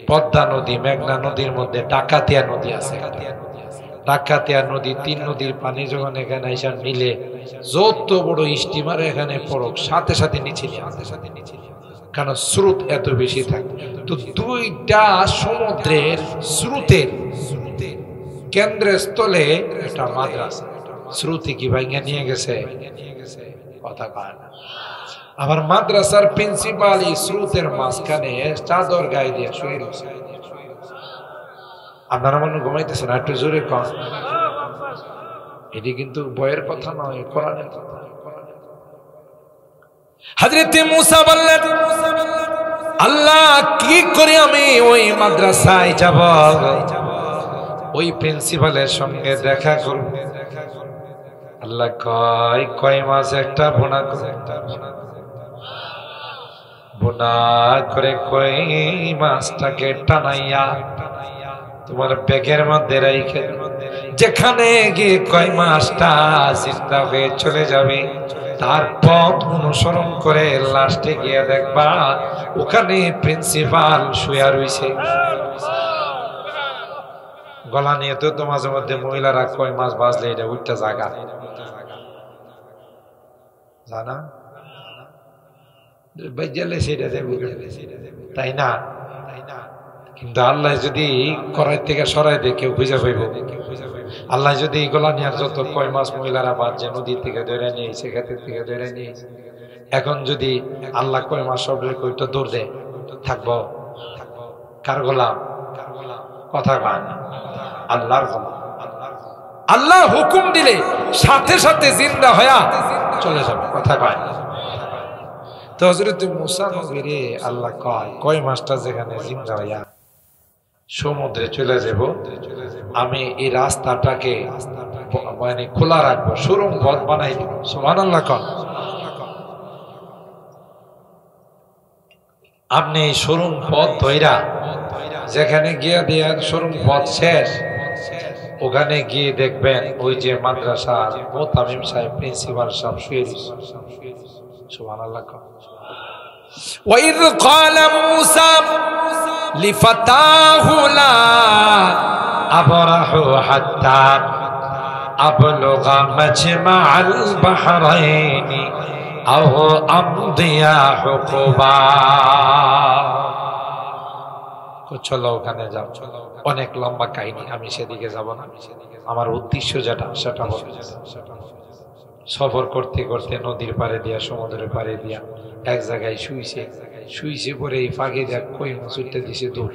Speaker 1: পদ্মা নদী, মেঘনা নদীর মধ্যে ডাকাতিয়া নদী আছে। ডাকাতিয়া নদী, 3 নদীর পানি যখন এখানে আইসা মিলে, যত বড় স্টিমার এখানে পড়ুক সাথে সাথে নিচে নিয়ে, কারণ স্রোত এত বেশি থাকে। তো 2টা সমুদ্রের স্রোতের কেন্দ্রস্থলে একটা মাদ্রাসা, স্রোতে কি ভাইঙ্গা নিয়ে গেছে, কথা কয় না। আবার মাদ্রাসার প্রিন্সিপাল এই স্রোতের মাঝখানে চাদর গায়ে দিয়ে শুয়ে রয়েছে। আপনারা মনে ঘুমাইতেছেন, একটু জোরে কম। এটি কিন্তু বইয়ের কথা নয়, কোরআনের কথা। হযরত মূসা বললেন, আল্লাহ কি করে আমি ওই মাদ্রাসায় যাব, ওই প্রিন্সিপালের সঙ্গে দেখা করব? আল্লাহ কয় মাস একটা বোনা করে, বোনা করে কই মাছটাকে টানাইয়া তোমার ব্যাগের মধ্যে রেখে, যেখানে গিয়ে কয় মাছটা চিন্তা হয়ে চলে যাবে, তার পথ অনুসরণ করে লাস্টে গিয়ে দেখবা ওখানে প্রিন্সিপাল শুয়ে রইছে। গলা নিয়ে তো মাঝে মধ্যে মহিলারা কয় মাছ বাজলে এটা উল্টা জায়গা জানা সেটা তাই না? কিন্তু আল্লাহ যদি করাই থেকে সরাই দেয় কেউ খুঁজে পাইব? আল্লাহ যদি গলা নিয়ে যত কয় মাছ মহিলারা বাজছে, নদী থেকে ধরে নিয়েছে, ক্ষেতের থেকে ধরে নিয়েছে, এখন যদি আল্লাহ কয় মাছ সব কইটা দৌড় দেয়, থাকবো কার গোলাম? কথা কয় না, আল্লাহর গোলাম। আল্লাহ হুকুম দিলে সাথে সাথে জিন্দা হয়া চলে যাবে, কথা কয় না। তো হযরত মূসা নবীরে আল্লাহ কয় মাছটা যেখানে জিন্দা হইয়া সমুদ্রে চলে যাব, আমি এই রাস্তাটাকে মানে খোলা রাখবো, সুরম পথ বানাই দিব। সুবহানাল্লাহ। আপনি এই সুরম পথ ধইরা যেখানে গিয়ে দেন সুরম পথ শেষ, ওখানে গিয়ে দেখবেন ওই যে মাদ্রাসার মুতামিম সাহেব, প্রিন্সিপাল সাহেব শুয়ে রয়েছে। সুবহানাল্লাহ। وَإِذْ قَالَ مُوسَى لِفَتَاهُ لَا أَبْرَحُ حَتَّى أَبْلُغَ مَجْمَعَ الْبَحْرَيْنِ أَوْ أَمْضِيَ حُقُبًا। চলো ওখানে যাও, অনেক লম্বা কাহিনী, আমি সেদিকে যাব না। আমার উদ্দেশ্য যেটা সেটা হলো, সফর করতে করতে নদীর পাড়ে দিয়া, সমুদ্রের পাড়ে দিয়া এক জায়গায় শুইছে পরে এই ফাঁকে দেখ কই মাছ উঠতে দিছে, দৌড়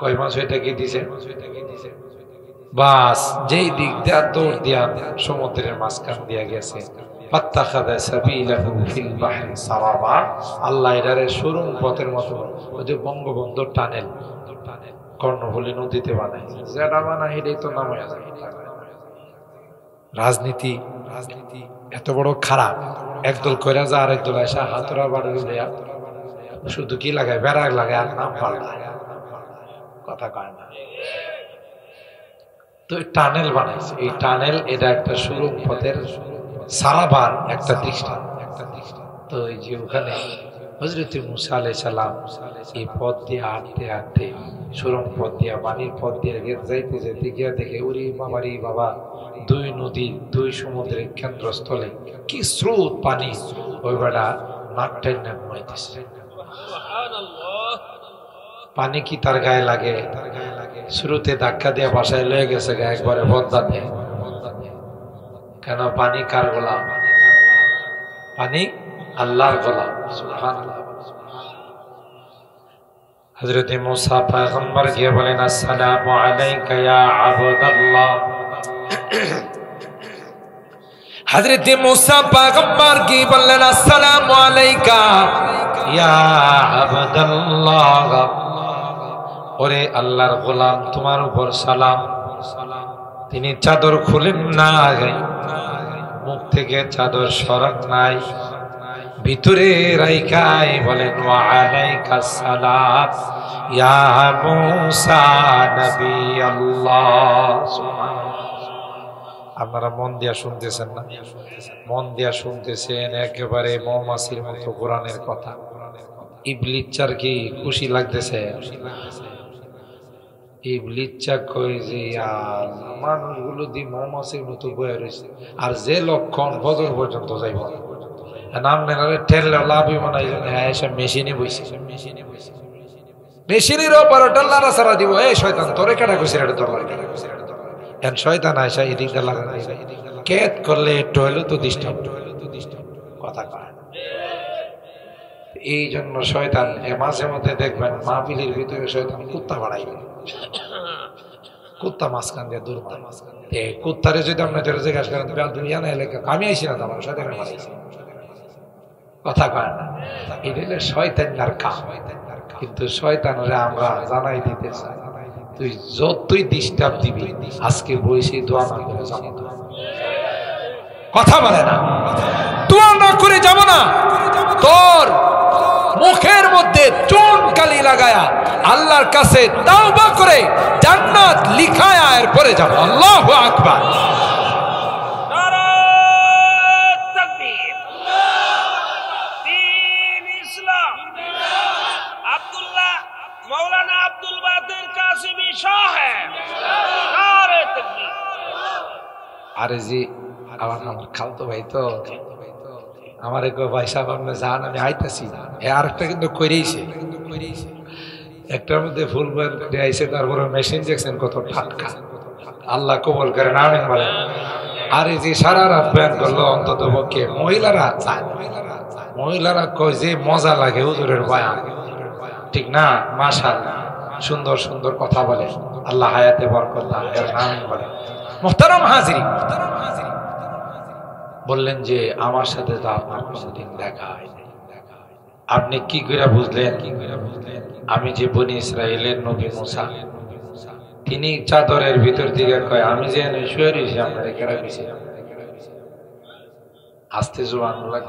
Speaker 1: কই মাছ ওইটা কি দিছে, বাস যেই দিক দিয়া দৌড় দিয়া সমুদ্রের মাঝখান দিয়া গেছে। আল্লাহ এটারে সুরুম পথের মতো, ওই যে বঙ্গবন্ধুর টানেল কর্ণফুলী নদীতে বানায়, যেটা বানায় এটাই তো নাম হয়ে যায়। রাজনীতি এত বড় খারাপ, একদল কইরা যা আরেক দল আসা হাতরা বাড়ি দেয়া, শুধু কি লাগায়, বেড়া লাগায় আর নাম পাল্টায়, কথা কয় না। তো টানেল বানাইছে, এই টানেল এটা একটা সুরুম পথের সারাবার একটা দৃষ্টান্ত। তো এই যে ওখানে হযরত মুসা আলাইহিস সালাম এই পথ দিয়ে হাঁটতে হাঁটতে সুরম পথ দিয়ে পানির পথ দিয়ে যাইতে যাইতে গিয়া দেখে ওরে বাবারি বাবা, দুই নদী দুই সমুদ্রের কেন্দ্রস্থলে কি স্রোত পানি, ওই বেড়া নাকটাই না ঘুমাইতেছে। পানি কি তার গায়ে লাগে? স্রোতে ধাক্কা দিয়ে বাসায় লয়ে গেছে গা একবারে বদলাতে। কেন? পানি কার গোলাম? পানি আল্লাহর গোলাম। সুবহানাল্লাহ। হযরত মুসা পয়গম্বর গিয়ে বলেন, আসসালামু আলাইকা ইয়া আবদাল্লাহ। হযরত মুসা পয়গম্বর গিয়ে বললেন, আসসালামু আলাইকা ইয়া আবদাল্লাহ। ওরে আল্লাহর গোলাম, তোমার উপর সালাম। তিনি চাদর খুলেন না, মুখ থেকে চাদর সরান নাই, ভিতরে রাইখাই বলেন, ওয়া আলাইকাস সালাম ইয়া মুসা নবী আল্লাহ। আপনারা মন দিয়া শুনতেছেন না? মন দিয়া শুনতেছেন একেবারে মৌমাছির মতো কোরআনের কথা। ইবলিচ্চার কি খুশি লাগতেছে? ইবলিচ্চা কই যে মানুষগুলো দি মৌমাছির মতো বয়ে রয়েছে, আর যে লক্ষণ ফজর পর্যন্ত যাইব নাম নেনারে ঠেললে লাভই বানাই এসে মেশিনে বইছে, মেশিনের ওপর ডাল্লারা সারা দিব। এই শয়তান তোরে কাটা কইছে এটা তোর লাগে, এন শয়তান আয়সা এদিক দিয়ে লাগা কেত করলে একটু হইলো তো ডিস্টার্ব কথা কয়। এই জন্য শয়তান মাঝে মধ্যে দেখবেন মাহফিলের ভিতরে শয়তান কুত্তা বাড়াইবে, কুত্তা মাঝখান দিয়ে দূর কুত্তারে যদি আপনাদের জিজ্ঞাসা করেন দুনিয়া না এলাকা আমি আইসি না, তোমার শয়তানের মারাইছি কথা কয় না। এটা শয়তানের কাম, কিন্তু শয়তানরে আমরা জানাই দিতে চাই, তুই যতই ডিস্টার্ব দিবি আজকে বইসে দোয়া না করে যাবো না, কথা বলে না, দোয়া না করে যাব না। তোর মুখের মধ্যে চুন কালি লাগায়া আল্লাহর কাছে তাওবা করে জান্নাত লিখায়া এরপরে যাব। আল্লাহু আকবার। আরে জি আমার খালতো ভাই তো আমার ভাই সাহেব আপনি যান, আমি আইতাছি। আর একটা কিন্তু করেইছে, একটার মধ্যে ফুল বয়ান করে আইছে, তারপরে মেশিন দেখছেন কত ঠাটকা, আল্লাহ কবুল করেন আমিন বলেন। আর এই যে সারা রাত বয়ান করলো, অন্তত পক্ষে মহিলারা কয় যে মজা লাগে হুজুরের বয়ান, ঠিক না? মাশাআল্লাহ, সুন্দর সুন্দর কথা বলে, আল্লাহ হায়াতে বরকত দান করেন আমিন বলেন। মুহতারাম হাজিরিন, বললেন যে আমার সাথে তো আপনার কোনদিন দেখা হয়নি, আপনি কি করে বুঝলেন আমি যে বনি ইসরাইলের নবী মুসা? তিনি চাদরের ভিতর থেকে কয়, আমি যে শুয়ে রয়েছি আপনার কেরা গেছি। আস্তে সুবহানাল্লাহ।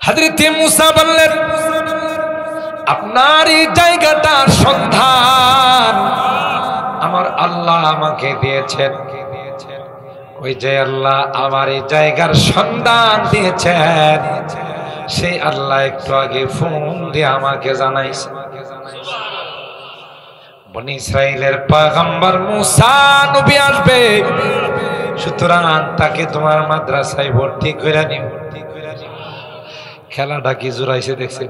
Speaker 1: হযরত মুসা বললেন, আপনার এই জায়গাটার সন্ধান আমার আল্লাহ আমাকে দিয়েছেন। ওই যে আল্লাহ আমার এই জায়গার সন্ধান দিয়েছেন, সেই আল্লাহ একটু আগে ফোন দিয়ে আমাকে জানাইছে বনি ইসরাইলের পয়গম্বর মুসা নবী আসবে, সুতরাং তাকে তোমার মাদ্রাসায় ভর্তি করে নিও। খেলাটা কি জোরাইছে দেখছে?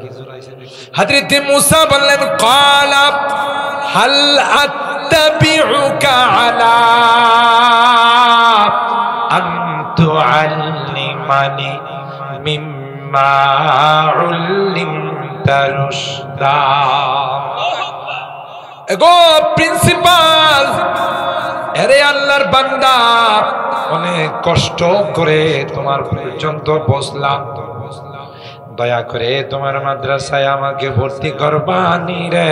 Speaker 1: হযরত মুসা বললেন, ক্বালা হাল আত্তাবিউকা আলা আন তুআল্লিমানি মিম্মা উল্লিমতা রুশদা। এগো প্রিন্সিপাল, আরে আল্লাহর বান্দা, অনেক কষ্ট করে তোমার পর্যন্ত বসলাম, দয়া করে তোমার মাদ্রাসায় আমাকে ভর্তি করবানি রে।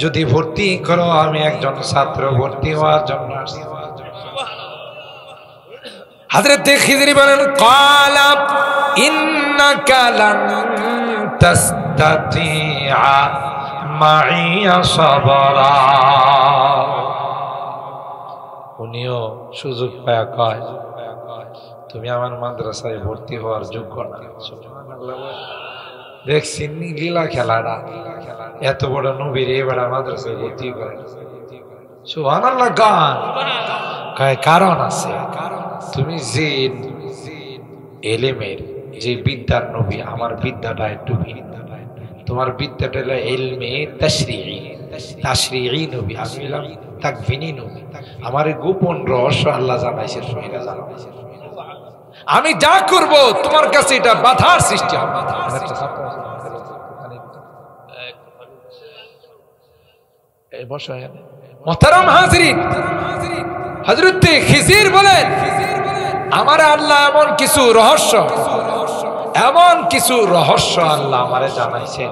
Speaker 1: যদি ভর্তি করো আমি একজন ছাত্র ভর্তি হওয়ার জন্য আসছি। হযরত খিজরি বলেন, ক্বালা ইন্নাকা লান তাসতাতিআ মাইয়া সাবরা। উনিও সুযোগ পায় কয়, তুমি আমার মাদ্রাসায় ভর্তি হওয়ার যোগ্য না। দেখছি লীলা খেলাটা, এত বড় নবীর এবার মাদ্রাসায় ভর্তি করে। সুবহানাল্লাহ গান কারণ আছে, তুমি যে এলেমের যে বিদ্যার নবী, আমার বিদ্যাটা একটু ভিন্ন। তোমার বিদ্যাটা হলো ইলমে তাশরিঈ, তাশরিঈ নবী, আমি হলাম তাকভিনী নবী। আমার গোপন রহস্য আল্লাহ জানাইছে, তুমি না জানো। আমি যা করব তোমার কাছে এটা বাধার সৃষ্টি হবে। মুহতারাম হাজিরিন, হযরত খিজির বলেন, আমার আল্লাহ এমন কিছু রহস্য, এমন কিছু রহস্য আল্লাহ আমারে জানাইছে,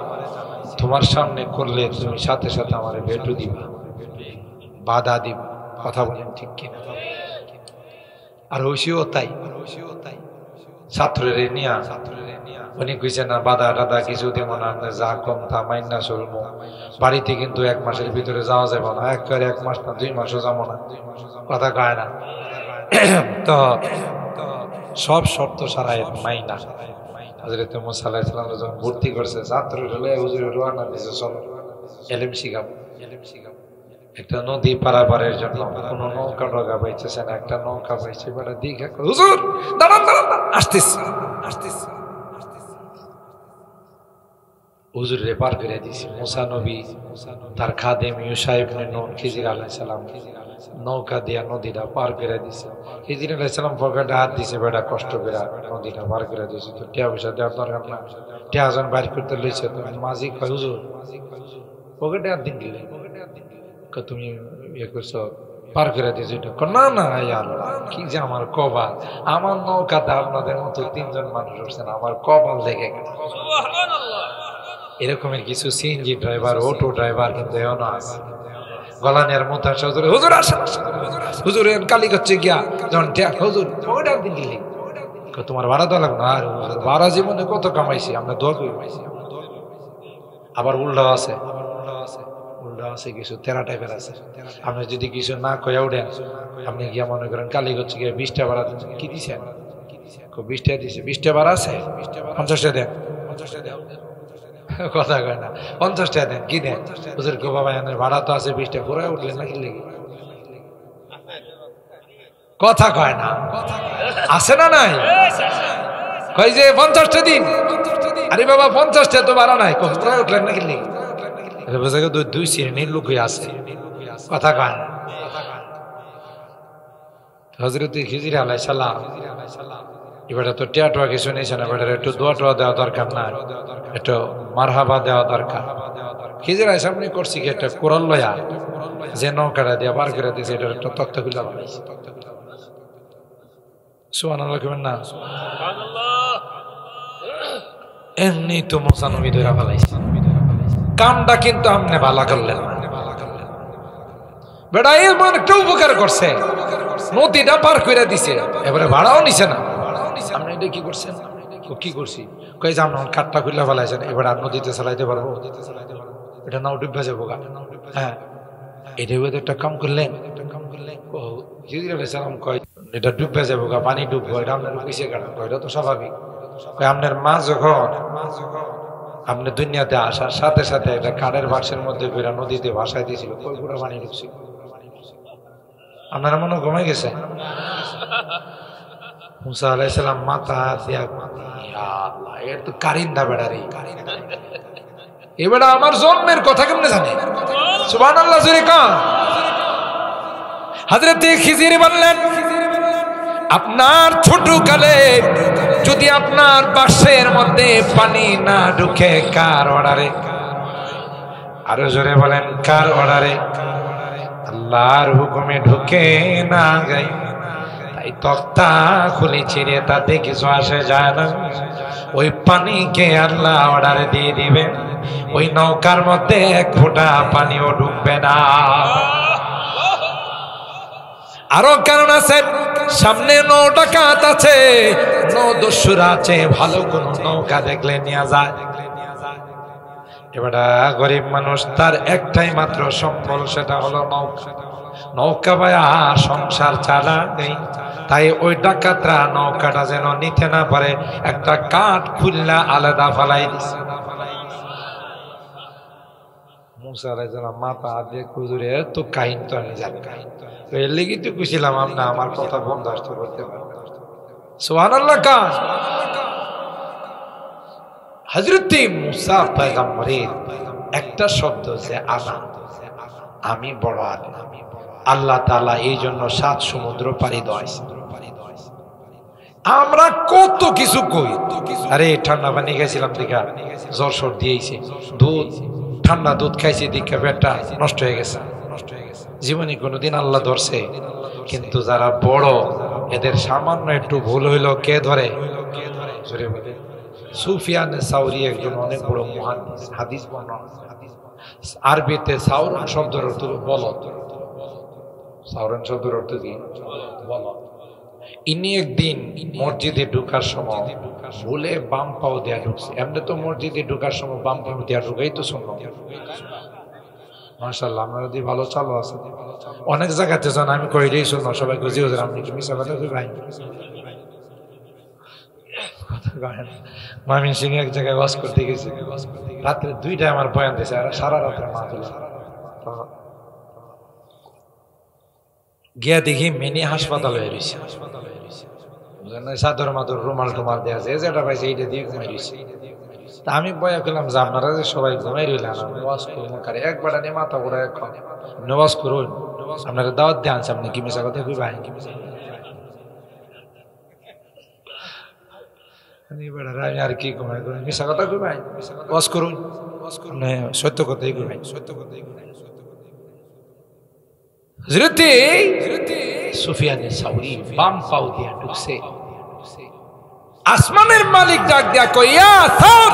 Speaker 1: তোমার সামনে করলে তুমি সাথে সাথে আমারে ভেটু দিবা, বাধা দিবা। কথা বলেন ঠিক কিনা? আর হইছিও তাই। ছাত্রের নিয়া উনি কইছে না বাধা টাধা কিছু দেব না, আপনি যা কম তা মাইনা চলবো। বাড়িতে কিন্তু 1 মাসের ভিতরে যাওয়া যাবে না, একবারে 1 মাস না 2 মাসও যাবো না, কথা কয় না। তো সব শর্ত সারাই মাইনা হযরত মুসা আলাইহিস সালাম যখন ভর্তি করছে, ছাত্র হলে হুজুরে রওনা দিয়েছে, চলো ইলম শিখাবো। একটা নদী পারাপারের জন্য কোনো নৌকা ডগা পাইতেছে না, একটা নৌকা পাইছে, বেটা দিঘা, হুজুর দাঁড়ান দাঁড়ান আসতেছে আসতেছে, হুজুর রে পার করে দিয়েছে। মুসা নবী তার খাদেম ইউশা ইবনে নূন খিজির আলাইহিস সালাম নৌকা দিয়া নদীটা পার করে দিছে। খিজির আলাইহিস সালাম পকেটে হাত দিছে, বেটা কষ্ট করে নদীটা পার করে দিয়েছে। তো টিয়া পয়সা দেওয়ার দরকার না, টিয়া জন বাইর করতে লইছে। তো মাঝি কয়, হুজুর পকেটে হাত দিন দিলে, তুমি ইয়ে করছো পার করে দিয়েছো, না না আল্লাহ কি যে আমার কপাল, আমার নৌকাতে আপনাদের মতো 3 জন মানুষ উঠছেন, আমার কপাল দেখে গেল। এরকমের কিছু সিএনজি ড্রাইভার, অটো ড্রাইভার কিন্তু এখনো আছে। গলানের মোতা হুজুর, হুজুর আসেন, হুজুর কালি করছে গিয়া যখন হুজুর পকেটে হাত দিন দিলে, তোমার ভাড়া দেওয়া লাগবে না। আর ভাড়া জীবনে কত কামাইছি, আমরা দোয়া করি। আবার উল্টা আছে, আছে কিছু তেরা টাইপের আছে। আপনি যদি কিছু না কয়ে উঠেন, আপনি গিয়া মনে করেন কালি করছে গিয়ে 20 টাকা ভাড়া দিচ্ছেন, কি দিচ্ছেন? 20 টাকা দিচ্ছে, 20 টাকা ভাড়া আছে, 50 টাকা দেন, 50 টাকা দেন, কথা কয় না, 50 টাকা দেন, কি দেন? হুজুর গো বাবা এনের ভাড়া তো আছে 20 টাকা, পুরো উঠলেন না কি লেগে, কথা কয় না, আছে না নাই? কই যে 50 টাকা দিন, আরে বাবা 50 টাকা তো ভাড়া নাই, পুরো উঠলেন না কি লেগে? দুই শ্রেণীর লোক আছে, কথা কয় না। হযরত খিজির আলাইহিস সালাম এবার তো টিয়া টোয়া কিছু নিয়েছে না, এবার একটু দোয়া টোয়া দেওয়া দরকার না, একটু মারহাবা দেওয়া দরকার। খিজির আলাইহিস সালাম করছি কি একটা কোরাল লয়া যে নৌকাটা দিয়ে পার করে দিয়েছে, এটা একটা তক্ত খুলে বানাইছে। সুবহানাল্লাহ কইবেন না? এমনি তো মুসা নবী ধরে ফেলাইছে, কামটা কিন্তু আপনি ভালো করলেন না। বেটা এমন একটা উপকার করছে, নদীটা পার করে দিছে, এবারে ভাড়াও নিছে না। আপনি এটা কি করছেন? কি করছি? কই যে আপনার কাঠটা খুলে ফেলাইছেন, এবার আর নদীতে চালাইতে পারবো, এটা নাও ডুববে যাবো গা। হ্যাঁ, এটা একটা কাম করলেন, খিজির আলাইহিস সালাম কয় এটা ডুববে যাবো গা, পানি ডুববো, এটা আপনার পিছিয়ে কাটা, এটা তো স্বাভাবিক। আপনার মা যখন আপনি দুনিয়াতে আসার সাথে সাথে একটা কাঠের বাক্সের মধ্যে ঘুরে নদীতে ভাসাই দিয়েছিল, কই পুরো পানি ঢুকছিল, আপনারা মনে ঘুমাই গেছে। মুসা আলাইহিস সালাম মাথা দিয়া, আল্লাহ এর তো কারিন্দা বেড়া রে, এ বেড়া আমার জন্মের কথা কেমনে জানে? সুবহানাল্লাহ জোরে কান। হযরত খিজির বললেন, আপনার ছোট কালে যদি আপনার বাক্সের মধ্যে পানি না ঢুকে কার অর্ডারে? আরো জোরে বলেন, কার অর্ডারে? আল্লাহর হুকুমে ঢুকে না গাই, তাই তক্তা খুলে ছিঁড়ে তাতে কিছু আসে যায় না। ওই পানিকে আল্লাহ অর্ডারে দিয়ে দিবেন, ওই নৌকার মধ্যে 1 ফোঁটা পানিও ঢুকবে না। আরো কারণ আছে, সামনে 9 ডাকাত আছে, 9 দস্যুরা আছে, ভালো কোন নৌকা দেখলে নিয়ে যায়। এবার গরিব মানুষ, তার একটাই মাত্র সম্বল, সেটা হলো নৌকা। নৌকা বায়া সংসার চালা নেই, তাই ওই ডাকাতরা নৌকাটা যেন নিতে না পারে একটা কাঠ খুলনা আলাদা ফালাই দিছে। মুসা আলাইহিস সালাম মাথা দিয়ে কুজুরে তো কাহিন তো আমি জানি, তো এর লেগে তো খুশিলাম আমরা আমার কথা বরদাস্ত করতে পারবে। সুবহানাল্লাহ। কান হযরত মুসা পয়গম্বরের একটা শব্দ যে আমি বড় আলেম, আল্লাহ তাআলা এই জন্য 7 সমুদ্র পাড়ি দেওয়াইছে। আমরা কত কিছু কই, আরে ঠান্ডা পানি খাইছিলাম দেখা জ্বর সর্দি হয়েছে, দুধ ঠান্ডা দুধ খাইছি দেখা পেটটা নষ্ট হয়ে গেছে। জীবনে কোনোদিন আল্লাহ ধরছে? কিন্তু যারা বড় এদের সামান্য একটু ভুল হইলো কে ধরে? সুফিয়ান সাউরি একজন অনেক বড় মুহাদ্দিস, হাদিস বর্ণনা। আরবিতে সাউরান শব্দের অর্থ বলদ। সাউরান শব্দের অর্থ কি? বলদ। ইনি একদিন মসজিদে ঢুকার সময় ভুলে বাম পাও দেয়া ঢুকছে। এমনি তো মসজিদে ঢুকার সময় বাম পাও দেয়া ঢুকাই তো শুনলাম। মাশাআল্লাহ, আমরা যদি ভালো চালু আছে। অনেক জায়গাতে যান আমি কই দিই শুনলাম, সবাই বুঝি ওদের আপনি কি মিশা কথা কই ভাই। মামিন সিং এক জায়গায় ওয়াজ করতে গেছি, রাত্রে 2টায় আমার বয়ান দিয়েছে, আর সারা রাত্রে মাহফিল। গিয়া দেখি মিনি হাসপাতাল হয়ে রয়েছে, চাদর মাদর রুমাল টুমাল দেওয়া আছে, যেটা পাইছে এইটা দিয়ে ঘুমাই রয়েছে। তা আমি বয়া করলাম যে আপনারা যে সবাই ঘুমাই রইলেন, আমি ওয়াজ করবো কারে একবার নিয়ে মাথা ঘোরা এখন ওয়াজ করুন, আপনারা দাওয়াত দিয়ে আনছে, আপনি কি মিশা কথা কইবেন? আমি আর কি ঘুমাই করুন, মিশা কথা কইবেন? ওয়াজ করুন, সত্য কথাই কইবেন, সত্য কথাই কইবেন। হযরত সুফিয়ান সাউরি বাম পাও দিয়া ঢুকছে। আসমানের মালিক ডাক দিয়া কই, ইয়া সাউর,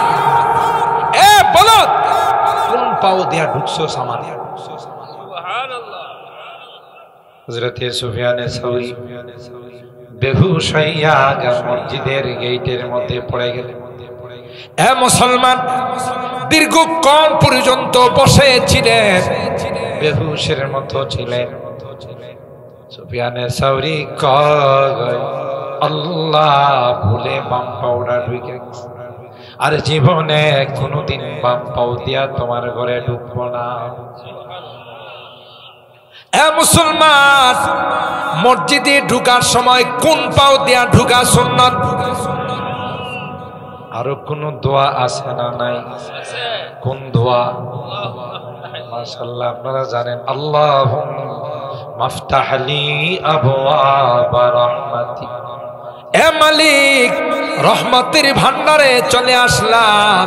Speaker 1: এ বলদ, কোন পাও দিয়া ঢুকছো সামানে? সুবহানাল্লাহ। হযরত সুফিয়ান সাউরি বেহুশ হইয়া মসজিদের গেটের মধ্যে পড়ে গেলেন। এ মুসলমান, দীর্ঘক্ষণ পর্যন্ত বসে ছিলেন, বেহুশের মতো ছিলেন। সুফিয়ান সাউরি কয়, আল্লাহ ভুলে বাম পাউডার ঢুকে গেছে, আর জীবনে কোনোদিন বাম পাও দিয়া তোমার ঘরে ঢুকবো না। এ মুসলমান, মসজিদে ঢুকার সময় কোন পাও দিয়া ঢুকা সুন্নাত? আরো কোন দোয়া আছে না নাই? কোন দোয়া? মাশাআল্লাহ, আপনারা জানেন, আল্লাহুম্মা মাফতাহলি আবওয়াবা রাহমাতি। এ মালিক, রহমতের ভান্ডারে চলে আসলাম,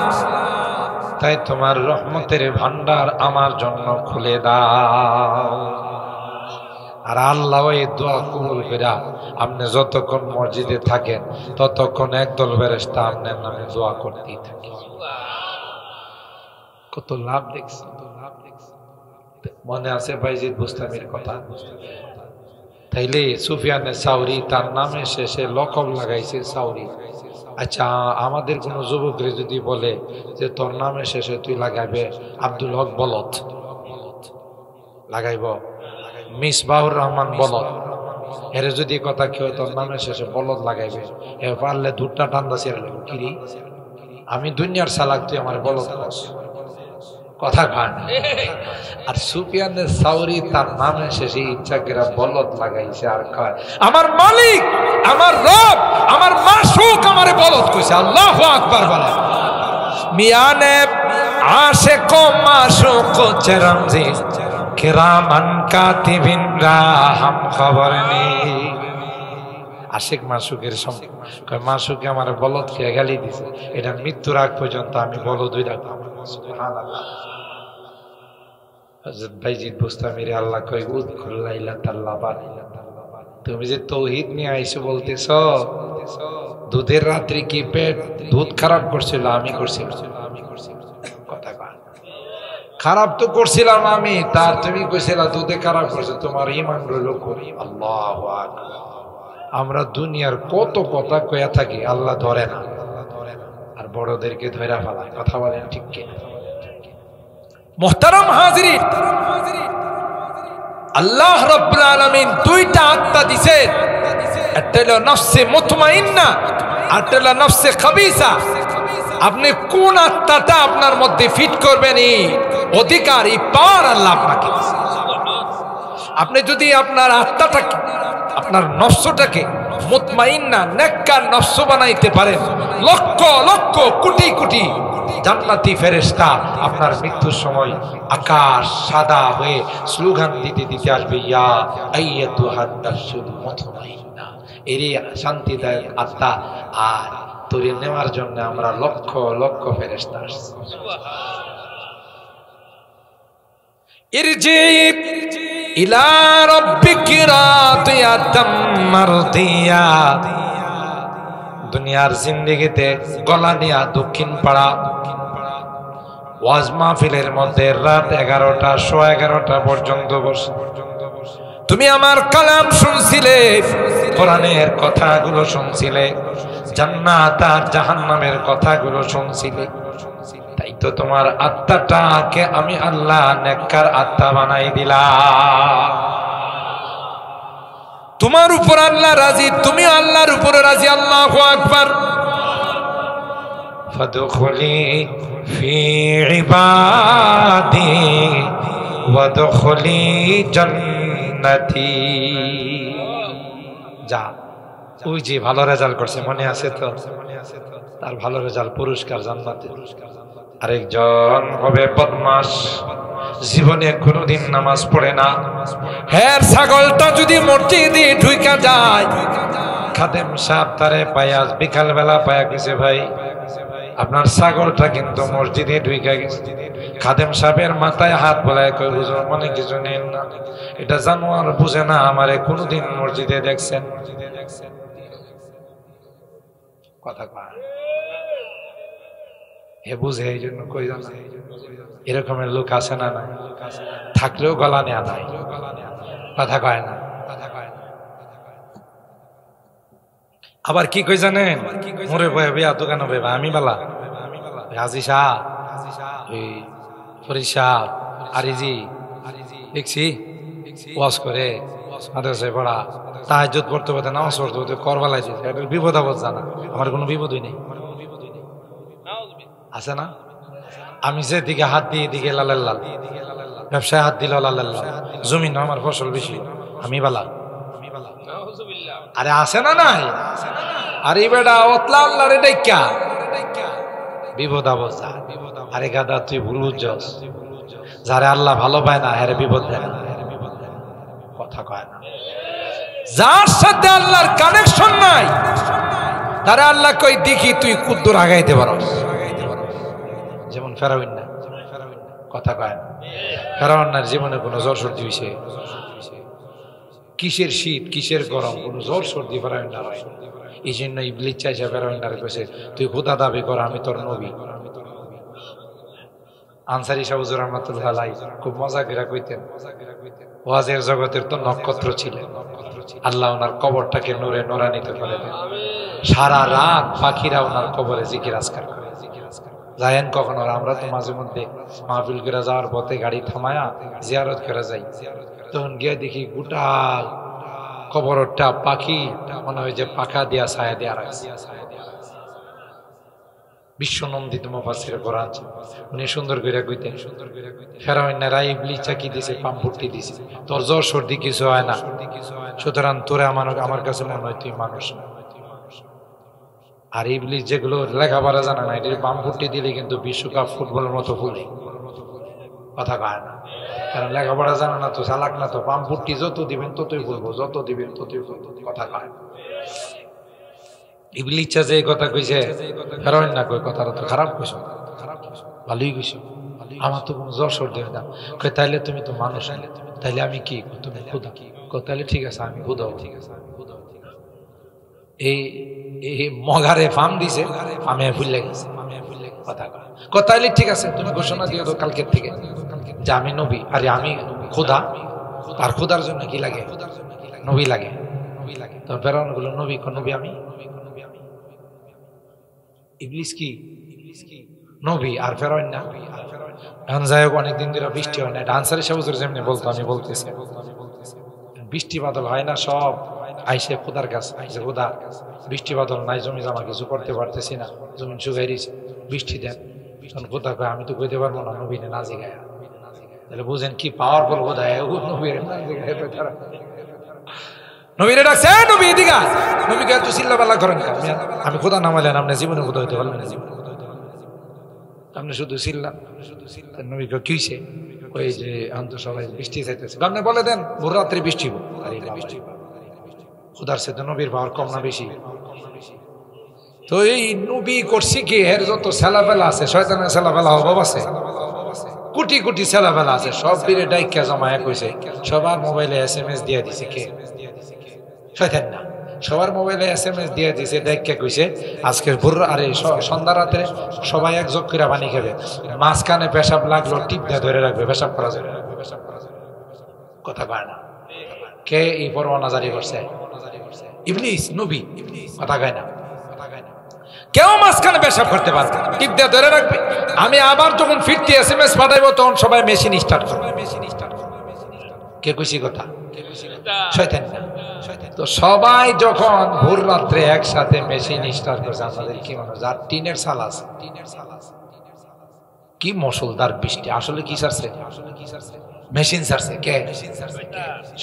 Speaker 1: তাই তোমার রহমতের ভান্ডার আমার জন্য খুলে দাও। আর আল্লাহ এই দোয়া কবুল কইরা আপনি যতক্ষণ মসজিদে থাকেন ততক্ষণ একদল ফেরেশতা আপনার নামে দোয়া করতেই থাকে। কত লাভ দেখছি। মনে আছে বাইজিদ বুস্তামির কথা? তাইলে সুফিয়ান সাউরি তার নামে শেষে লকব লাগাইছে সাউরি। আচ্ছা, আমাদের কোন যুবকরে যদি বলে যে তোর নামে শেষে তুই লাগাইবে আব্দুল হক বলদ, লাগাইব? মিসবাহুর রহমান বলদ, এর যদি কথা কেউ তোর নামে শেষে বলদ লাগাইবে, এ পারলে দুধটা ঠান্ডা ছেড়ে লাগবে। কিরি, আমি দুনিয়ার সালাক, তুই আমার বলদ কস, কথা খান। আর সুফিয়ান সাউরি তার নামে শেষে ইচ্ছা করে বলদ লাগাইছে, আর কয় আমার মালিক, আমার রব, আমার মাশুক আমারে বলদ কইছে। আল্লাহু আকবার বলে। মিয়ানে আশিক ও মাশুক চরমজি কিরামান কাতিবিন রাহম খবর নেই। আশিক মাশুকের সঙ্গে কয় মাশুকে আমার বলদ খেয়ে গালি দিছে, এটা মৃত্যুর আগ পর্যন্ত আমি বলদই রাখলাম। সুবহানাল্লাহ। হযরত বাইজিদ বুস্তামিরে আল্লাহ কয় উযকুর লাইলাতাল বারিয়া, তুমি যে তৌহিদ নিয়ে আইছো বলতেছো, দুধের রাত্রি কি পেট দুধ খারাপ করছিল? আমি করছিলাম। কথা কয়, খারাপ তো করছিলাম আমি, তার তুমি কইছিলা দুধে খারাপ করছে, তোমার ঈমান রইল কই? আল্লাহু আকবার। আমরা দুনিয়ার কত কথা কইয়া থাকি, আল্লাহ ধরে না, আর বড়দেরকে ধইরা ফেলায়। কথা বলেন ঠিক কি? মুহতারাম হাজিরিন, আল্লাহ রাব্বুল আলামিন দুইটা আত্মা দিয়েছেন, একটা হলো নফসে মুতমাইন্না, আরেকটা হলো নফসে খাবিসা। আপনি কোন আত্মাটা আপনার মধ্যে ফিট করবেন এই অধিকার, এই পাওয়ার আল্লাহ আপনাকে। আপনি যদি আপনার আত্মাটাকে, আপনার নফসটাকে মুতমাইন্না নেককার নফস বানাইতে পারেন, লক্ষ লক্ষ কোটি কোটি জান্নাতি ফেরেশতা আপনার মৃত্যুর সময় আকাশ সাদা হয়ে স্লোগান দিতে দিতে আসবে, ইয়া আইয়াতুহান নাফসুল মুতমাইন্না, এরই শান্তিদায়ক আত্মা। আর তুলে নেওয়ার জন্য আমরা লক্ষ লক্ষ ফেরেশতা আসছি। ইরজি ইলা রাব্বিকি রাদিয়াতাম মারদিয়া। দুনিয়ার জিন্দেগিতে গলা নিয়া দক্ষিণ পাড়া ওয়াজ মাহফিলের মধ্যে রাত 11টা 11:15 পর্যন্ত বসে তুমি আমার কালাম শুনছিলে, কোরআনের কথাগুলো শুনছিলে, জান্নাত আর জাহান্নামের কথাগুলো শুনছিলে। তাই তো তোমার আত্মাটাকে আমি আল্লাহ নেককার আত্মা বানাই দিলাম। তোমার উপর আল্লাহ রাজি, তুমি আল্লাহর উপর রাজি। আল্লাহু আকবার। ফাদখুলি ফি ইবাদি ওয়াদখুলি জান্নাতি। যা, ওই যে ভালো রেজাল্ট করছে মনে আছে তো, তার ভালো রেজাল্ট পুরস্কার জান্নাতে। আরেকজন হবে বদমাশ, জীবনে কোনোদিন নামাজ পড়ে না। হ্যাঁ, ছাগলটা যদি মসজিদে ঢুইকা যায়, খাদেম সাহেব তারে পায়া বিকাল বেলা পায়া গেছে, ভাই আপনার ছাগলটা কিন্তু মসজিদে ঢুইকা গেছে। খাদেম সাহেবের মাথায় হাত বলায় কই, হুজুর মনে কিছু নেন না, এটা জানোয়ার বুঝে না, আমারে কোনোদিন মসজিদে দেখছেন? কথা কয় হে বুঝে, এই জন্য কই জানা, এরকমের লোক আছে না? নাই, থাকলেও গলা নেয়া নাই, কথা কয় না। আবার কি কই জানেন, মোরে ভয় বিয়া দোকানে ভাই আমি বালা হাজি শাহ, এই ফরিদ শাহ, আরিজি দেখছি ওয়াজ করে মাদ্রাসায় পড়া, তাহাজ্জুদ পড়তে পড়তে নামাজ পড়তে পড়তে করবালাই দিয়েছে। এটা বিপদ আপদ জানা, আমার কোনো বিপদই নেই, আছে না? আমি যে দিকে হাত দিয়ে দিকে লাল লাল, ব্যবসায় হাত দিল লাল লাল, জমিন আমার ফসল বেশি, আমি বালা। আরে আছে না নাই? আরে বেটা ওতলা আল্লাহ রে ডাইকা বিপদ আপদ যা। আরে গাদা তুই ভুল বুঝছস, যারে আল্লাহ ভালো পায় না হ্যারে বিপদ দেয় না, কথা কয় না। যার সাথে আল্লাহর কানেকশন নাই তারে আল্লাহ কই দেখি তুই কুদ্দুর আগাইতে পারস। যেমন ফেরাউন না, কথা কয় না, ফেরাউনের জীবনে কোনো জ্বর সর্দি হইছে? কিসের শীত কিসের গরম, কোনো জ্বর সর্দি ফেরাউন না হয়। এই জন্য ইবলিস চাইছে ফেরাউনের কাছে, তুই খোদা দাবি কর, আমি তোর নবী। আনসারী সাহেব হুজুর রাহমাতুল্লাহ আলাইহি খুব মজা করে কইতেন, ওয়াজের জগতের তো নক্ষত্র ছিলেন, আল্লাহ ওনার কবরটাকে নূরে নূরান্বিত করে দেন। সারা রাত পাখিরা ওনার কবরে জিকির আজকার করে। যায়েন কখনো, আমরা তো মাঝে মধ্যে মাহফিল করে যাওয়ার পথে গাড়ি থামায়া জিয়ারত করে যাই, তখন গিয়ে দেখি গোটা কবরটা পাখি মনে হয় যে পাখা দিয়া ছায়া দেয়া রাখছে। বিশ্বনন্দিত মুফাসসির কোরআন উনি সুন্দর করে কইতেন, ফেরাউনেরা ইবলিস চাকি দিছে, পাম্পুটি দিছে, তোর জ্বর সর্দি কিছু হয় না, সুতরাং তোরে আমার কাছে মনে হয় তুই মানুষ না। আর ইবলিস যেগুলো লেখাপড়া জানে না, এটা পাম্পুটি দিলে কিন্তু বিশ্বকাপ ফুটবলের মতো ফুলে, কথা কয় না, কারণ লেখাপড়া জানে না তো, চালাক না তো, পাম্পুটি যত দিবেন ততই ফুলবো, যত দিবেন ততই ফুলবো, কথা কয়। ইবলিস যে কথা কইছে ফেরাউন না কই কথাটা তো খারাপ কইছো, ভালোই কইছো, আমার তো কোনো জ্বর সর্দি হয় না। কই তাইলে তুমি তো মানুষ, তাইলে আমি কি? তুমি খোদা। কই তাইলে ঠিক আছে আমি খোদা। ঠিক আছে এই মগারে ফার্ম দিছে, আমি ভুলে গেছি, কথা কয়। তাইলে ঠিক আছে তুমি ঘোষণা দিও তো কালকের থেকে যে আমি নবী, আরে আমি খোদা, আর খোদার জন্য কি লাগে? নবী লাগে। তো ফেরাউন গুলো নবী, নবী আমি, ইবলিস কি নবী আর ফেরাউন না। এখন যাই হোক, অনেকদিন ধরে বৃষ্টি হয় না, আনসারী সাহেব যেমনি বলতো আমি বলতেছি, বৃষ্টি বাদল হয় না, সব আইসে খোদার কাছে আইসে, খোদা বৃষ্টি বাদল নাই, জমি জমা কিছু করতে পারতেছি না, জমিন শুকাই দিয়েছে, বৃষ্টি দেন। তখন খোদা কয় আমি তো কইতে পারবো না, নবীনে না জিগায়া। তাহলে বুঝেন কি পাওয়ারফুল খোদা, নবীরে না জিগায়া। নবীরে ডাকছে, নবী এদিকে আয়। নবী কয় তুই চিল্লাপাল্লা করেন কেন? আমি খোদা নামাইলেন, আপনি জীবনে খোদা হইতে পারলেন না, জীবনে আপনি শুধু চিল্লান। নবী কয় কি হইছে? ওই যে অন্ত সবাই বৃষ্টি চাইতেছে, আপনি বলে দেন ভোর রাত্রে বৃষ্টি হোক। খোদার সাথে নবীর পাওয়ার কম না বেশি? তো এই নবী করছি কি, এর যত ছেলাপেলা আছে, শয়তানের ছেলাপেলা অভাব আছে, কোটি কোটি ছেলাপেলা আছে, সব বীরে ডাইকা জমা এক হয়েছে, সবার মোবাইলে SMS দিয়ে দিছে। কে? শয়তান না, সবার মোবাইলে SMS দিয়ে দিছে, ডাইকা কইছে আজকের ভোর আরে সন্ধ্যা রাত্রে সবাই এক যোগ করে পানি খাবে, মাঝখানে পেশাব লাগলো টিপ দিয়ে ধরে রাখবে, পেশাব করা যাবে। কথা কয় না। কে এই পরোয়ানা জারি করছে? ইবলিস, নবী। কথা কয় না। কেউ মাঝখানে পেশাব করতে পারবে, টিপ দিয়ে ধরে রাখবে। আমি আবার যখন ফিরতি SMS পাঠাইবো তখন সবাই মেশিন স্টার্ট করবে। কে কইছি কথা? শয়তান না। তো সবাই যখন ভোর রাত্রে একসাথে মেশিন স্টার্ট করছে, আমাদের কি মনে হয় যার টিনের চাল আছে, কি মুষলধার বৃষ্টি, আসলে কি ছাড়ছে? মেশিন ছাড়ছে। কে?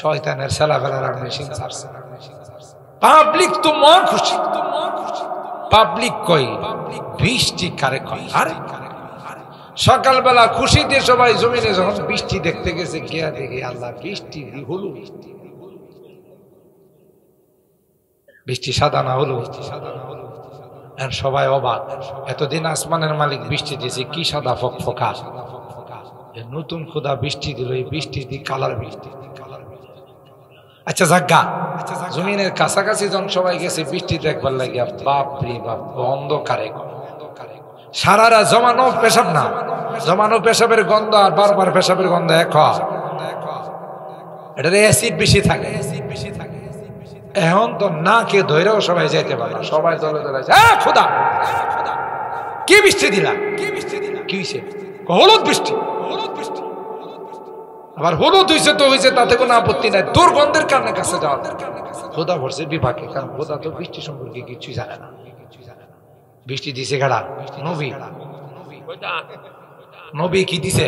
Speaker 1: শয়তানের ছেলাপেলারা মেশিন ছাড়ছে। পাবলিক তো মন খুশি। পাবলিক কই বৃষ্টি কারে কয়? আরে সকালবেলা খুশি দিয়ে সবাই জমিনে যখন বৃষ্টি দেখতে গেছে, গিয়া দেখে আল্লাহ বৃষ্টি হলো, বৃষ্টি সাদা না হলো, সবাই অবাক। এতদিন আসমানের মালিক বৃষ্টি দিয়েছে, কি সাদা ফকফকা, নতুন খোদা বৃষ্টি দিল, এই বৃষ্টি দিয়ে কালার বৃষ্টি। আচ্ছা জাগা, জমিনের কাছাকাছি যখন সবাই গেছে বৃষ্টি দেখবার লাগিয়া, বাপ রে বাপ, অন্ধকারে সারারা জমানো পেশাব না, জমানো পেশাবের গন্ধ আর বারবার পেশাবের গন্ধ এক হয়, এটাতে অ্যাসিড বেশি থাকে। এখন তো না কে ধৈরেও সবাই যাইতে পারে না, সবাই দলে দলে খোদা কি বৃষ্টি দিলাম, কি হয়েছে? হলুদ বৃষ্টি। আবার হলুদ হয়েছে তো হয়েছে, তাতে কোনো আপত্তি নাই, দুর্গন্ধের কারণে কাছে যাওয়া। খোদা ভরছে বিভাগে, কারণ খোদা তো বৃষ্টি সম্পর্কে কিছুই জানে না। বৃষ্টি দিছে গাড়া নবী। নবী কি দিছে?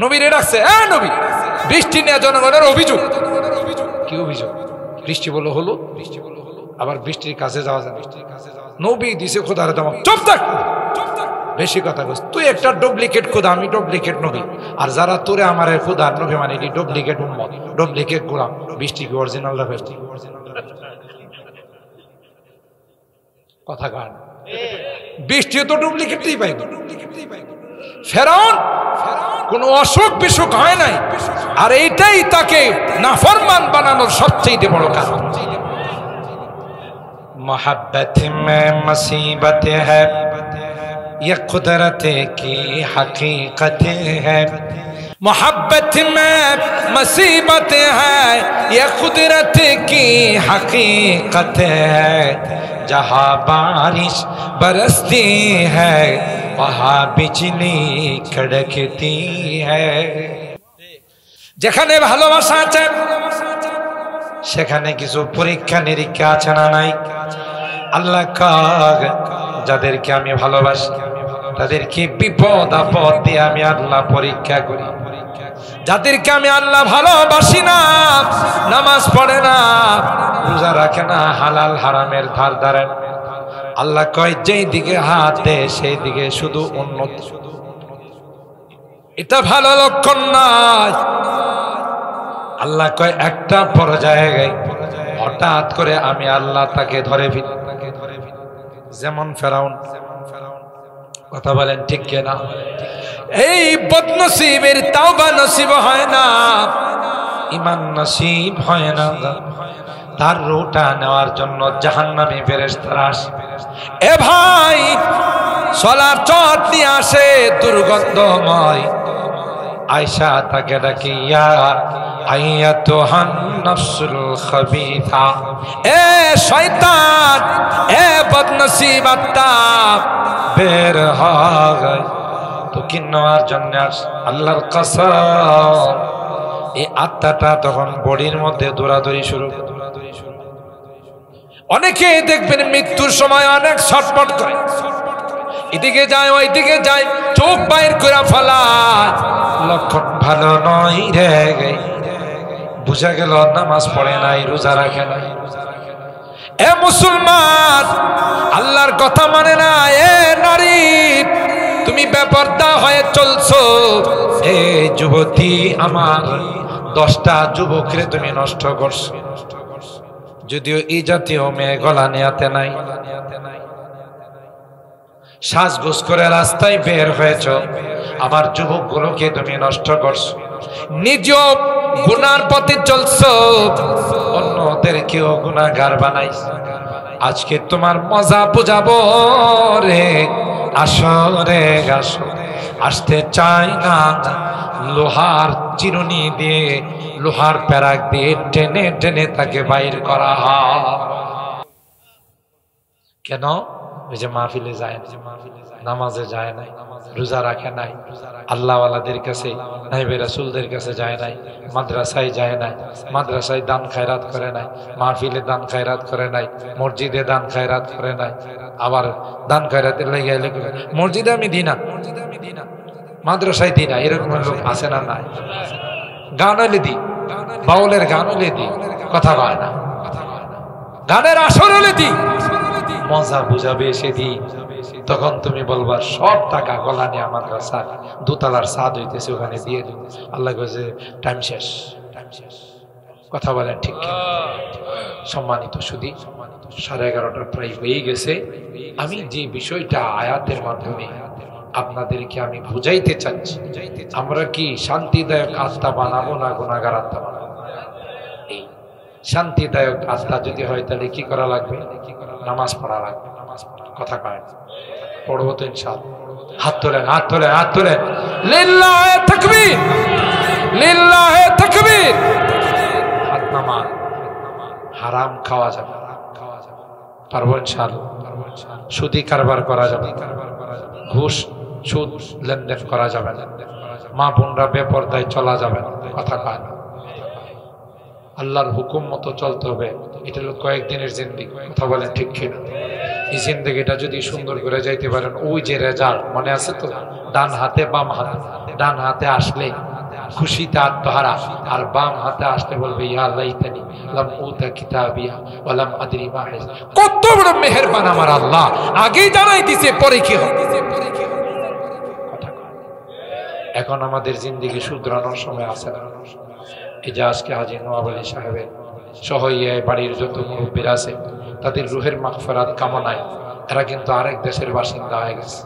Speaker 1: নবীরে ডাকছে, নবী বৃষ্টি নিয়ে জনগণের অভিযোগ। কি অভিযোগ? বৃষ্টি বলো হলো, আবার বৃষ্টির কাছে যাওয়া যায়। নবী দিছে খোদার দাম, চুপ থাক, বেশি কথা বলছ তুই। একটা ডুপ্লিকেট খোদা, আমি ডুপ্লিকেট নবী, আর যারা তোরে আমার খোদার নবী মানে ডুপ্লিকেট উম্মত, ডুপ্লিকেট গোলাম। বৃষ্টি কি অরিজিনাল না? কথা কান, বৃষ্টি তো ডুপ্লিকেটই পাইবে। ফেরাউন কোন অসুখ বিসুখ হয় নাই, আর এইটাই তাকে নাফরমান বানানোর সবচেয়ে বড় কারণ। मोहब्बत में मुसीबत है, ये कुदरत की हकीकत है। मोहब्बत में मुसीबत है, ये कुदरत की हकीकत है। जहाँ बारिश बरसती है, वहाँ बिजली कड़कती है। যেখানে ভালোবাসা আছে সেখানে কিছু পরীক্ষা নিরীক্ষা আছে না নাই? আল্লাহ কাগ যাদেরকে আমি ভালোবাসি তাদেরকে বিপদ আপদ দিয়ে আমি আল্লাহ পরীক্ষা করি। যাদেরকে আমি আল্লাহ ভালোবাসি না, নামাজ পড়ে না, রোজা রাখে না, হালাল হারামের ধার ধারে না, আল্লাহ কয় যেই দিকে হাত দেয় সেই দিকে শুধু উন্নতি। এটা ভালো লক্ষণ নয়। আল্লাহ কয় একটা পর্যায়ে হঠাৎ করে আমি আল্লাহ তাকে ধরে ফেলি, যেমন ফেরাউন। কথা বলেন ঠিক কিনা? এই বদনসিবের তাওবা নসিব হয় না, ঈমান নসিব হয় না, তার রূহটা নেওয়ার জন্য জাহান্নামী ফেরেশতারা আসে। এ ভাই সলার চট নিয়ে আসে দুর্গন্ধময়, আয়েশা তাকে ডাকে, ইয়া আইয়াতুহান নাফসুল খাবিথা, এ শয়তান, এ বদনসিব আত্মা, বের হ। তো কি নেওয়ার জন্য আল্লাহর কসম, এই আত্মাটা তখন বডির মধ্যে দৌড়াদৌড়ি শুরু। অনেকে দেখবেন মৃত্যুর সময় অনেক ছটফট করে, এদিকে যায় ওইদিকে যায়, চোখ বাইর করে ফেলায়। লক্ষণ ভালো নয় রে, বুঝা গেল নামাজ পড়ে নাই, রোজা রাখে নাই। এ মুসলমান, আল্লাহর কথা মানে না। এ নারী, তুমি বেপরদা হয়ে চলছো। এ যুবতী আমার, 10টা যুবকরে তুমি নষ্ট করছো। যদিও এই জাতীয় মেয়ে গলা নেয়াতে নাই, সাজগোজ করে রাস্তায় বের হয়েছ, আমার যুবকগুলোকে তুমি নষ্ট করছো। নিজ গুনার পথে চলছো, অন্যদেরকেও গুনাহগার বানাইছ। আজকে তোমার মজা বুঝাবো রে, আসো রে আসো। আসতে চাই না, লোহার চিরুনি দিয়ে, লোহার প্যারাক দিয়ে টেনে টেনে তাকে বাইর করা হয়। কেন? ওই যে মাহফিলে যায় না, নামাজে যায় নাই, রোজা রাখে নাই, আল্লাহওয়ালাদের কাছে, নাইবে রাসূলদের কাছে যায় নাই, মাদ্রাসায় যায় নাই, মাদ্রাসায় দান খায়রাত করে নাই, মাহফিলে দান খায়রাত করে নাই, মসজিদে দান খায়রাত করে নাই। আবার দান খায়রাতের লেগে এলে মসজিদে আমি দিই না, মাদ্রাসায় দিই না, এরকম লোক আছে না? নাই। গান হলে দিই, বাউলের গান হলে দিই, কথা কয় না। গানের আসর হলে দিই, মজা বুঝাবে এসে দিই। তখন তুমি বলবা সব টাকা গলা নিয়ে আমার কাছে দোতলার ছাদ হইতেছে, ওখানে দিয়ে দিই। আল্লাহ কইছে টাইম শেষ। কথা বলেন ঠিক কি? সম্মানিত সুধী, 11:30 প্রায় হয়ে গেছে। আমি যে বিষয়টা আয়াতের মাধ্যমে আপনাদেরকে আমি বুঝাইতে চাচ্ছি, আমরা কি শান্তিদায়ক আত্মা বানাবো না গুনাহগার আত্মা বানাবো? এই শান্তিদায়ক আত্মা যদি হয় তাহলে কি করা লাগবে? নামাজ পড়া লাগবে। কথা কয় পড়বো তো ইনশাআল্লাহ। হাত তোলেন, হাত তোলেন, হাত তোলেন। লিল্লাহে তাকবীর, লিল্লাহে তাকবীর। হাত নামান। হারাম খাওয়া যাবে, পারবো ইনশাআল্লাহ। সুদি কারবার করা যাবে, ঘুষ সুদ লেনদেন করা যাবে না, মা বোনরা বেপরদায় চলা যাবে না। কথা কয় না। আল্লাহর হুকুম মতো চলতে হবে। এটা হলো কয়েকদিনের জিন্দেগি। কথা বলেন ঠিক কিনা? এই জিন্দেগিটা যদি সুন্দর করে যাইতে পারেন, ওই যে রেজাল্ট মনে আছে তো, ডান হাতে বাম হাতে, ডান হাতে আসলে খুশিতে আত্মহারা, আর বাম হাতে আসলে বলবে ইয়া লাইতানি লাম উতা কিতাবিয়া ওয়া লাম আদরি মা হিসাব। কত বড় মেহেরবান আমার আল্লাহ, আগেই জানাই দিয়েছে পরে কি হবে। এখন আমাদের জিন্দেগি শুধরানোর সময় আছে না? এই যে আজকে হাজী নওয়াব আলী সাহেবের সহ বাড়ির যত মুরব্বীরা আছে, তাদের রুহের মাগফিরাত কামনায় এরা কিন্তু আরেক দেশের বাসিন্দা হয়ে গেছে।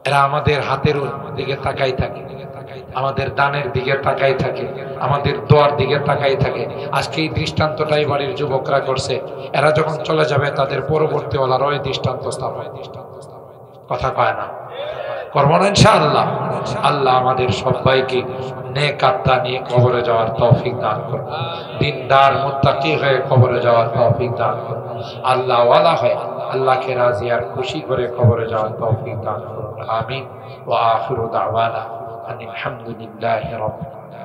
Speaker 1: এরা আমাদের হাতের দিকে তাকাই থাকে, আমাদের দানের দিকে তাকাই থাকে, আমাদের দোয়ার দিকে তাকাই থাকে। আজকে এই দৃষ্টান্তটাই বাড়ির যুবকরা করছে। এরা যখন চলে যাবে তাদের পরবর্তী ওলারাও এই দৃষ্টান্ত স্থাপন। কথা কয় না? করবো না ইনশাআল্লাহ। আল্লাহ আমাদের সবাইকে নেক আত্মা নিয়ে কবরে যাওয়ার তৌফিক দান করুন, দিনদার মুত্তাকি হয়ে কবরে যাওয়ার তৌফিক দান করুন, আল্লাহ ওয়ালা হয়ে আল্লাহকে রাজি আর খুশি করে কবরে যাওয়ার তৌফিক দান করুন। আমিন। ওয়া আখিরু দাওয়ানা আনিল হামদুলিল্লাহি রাব্বিল আলামিন।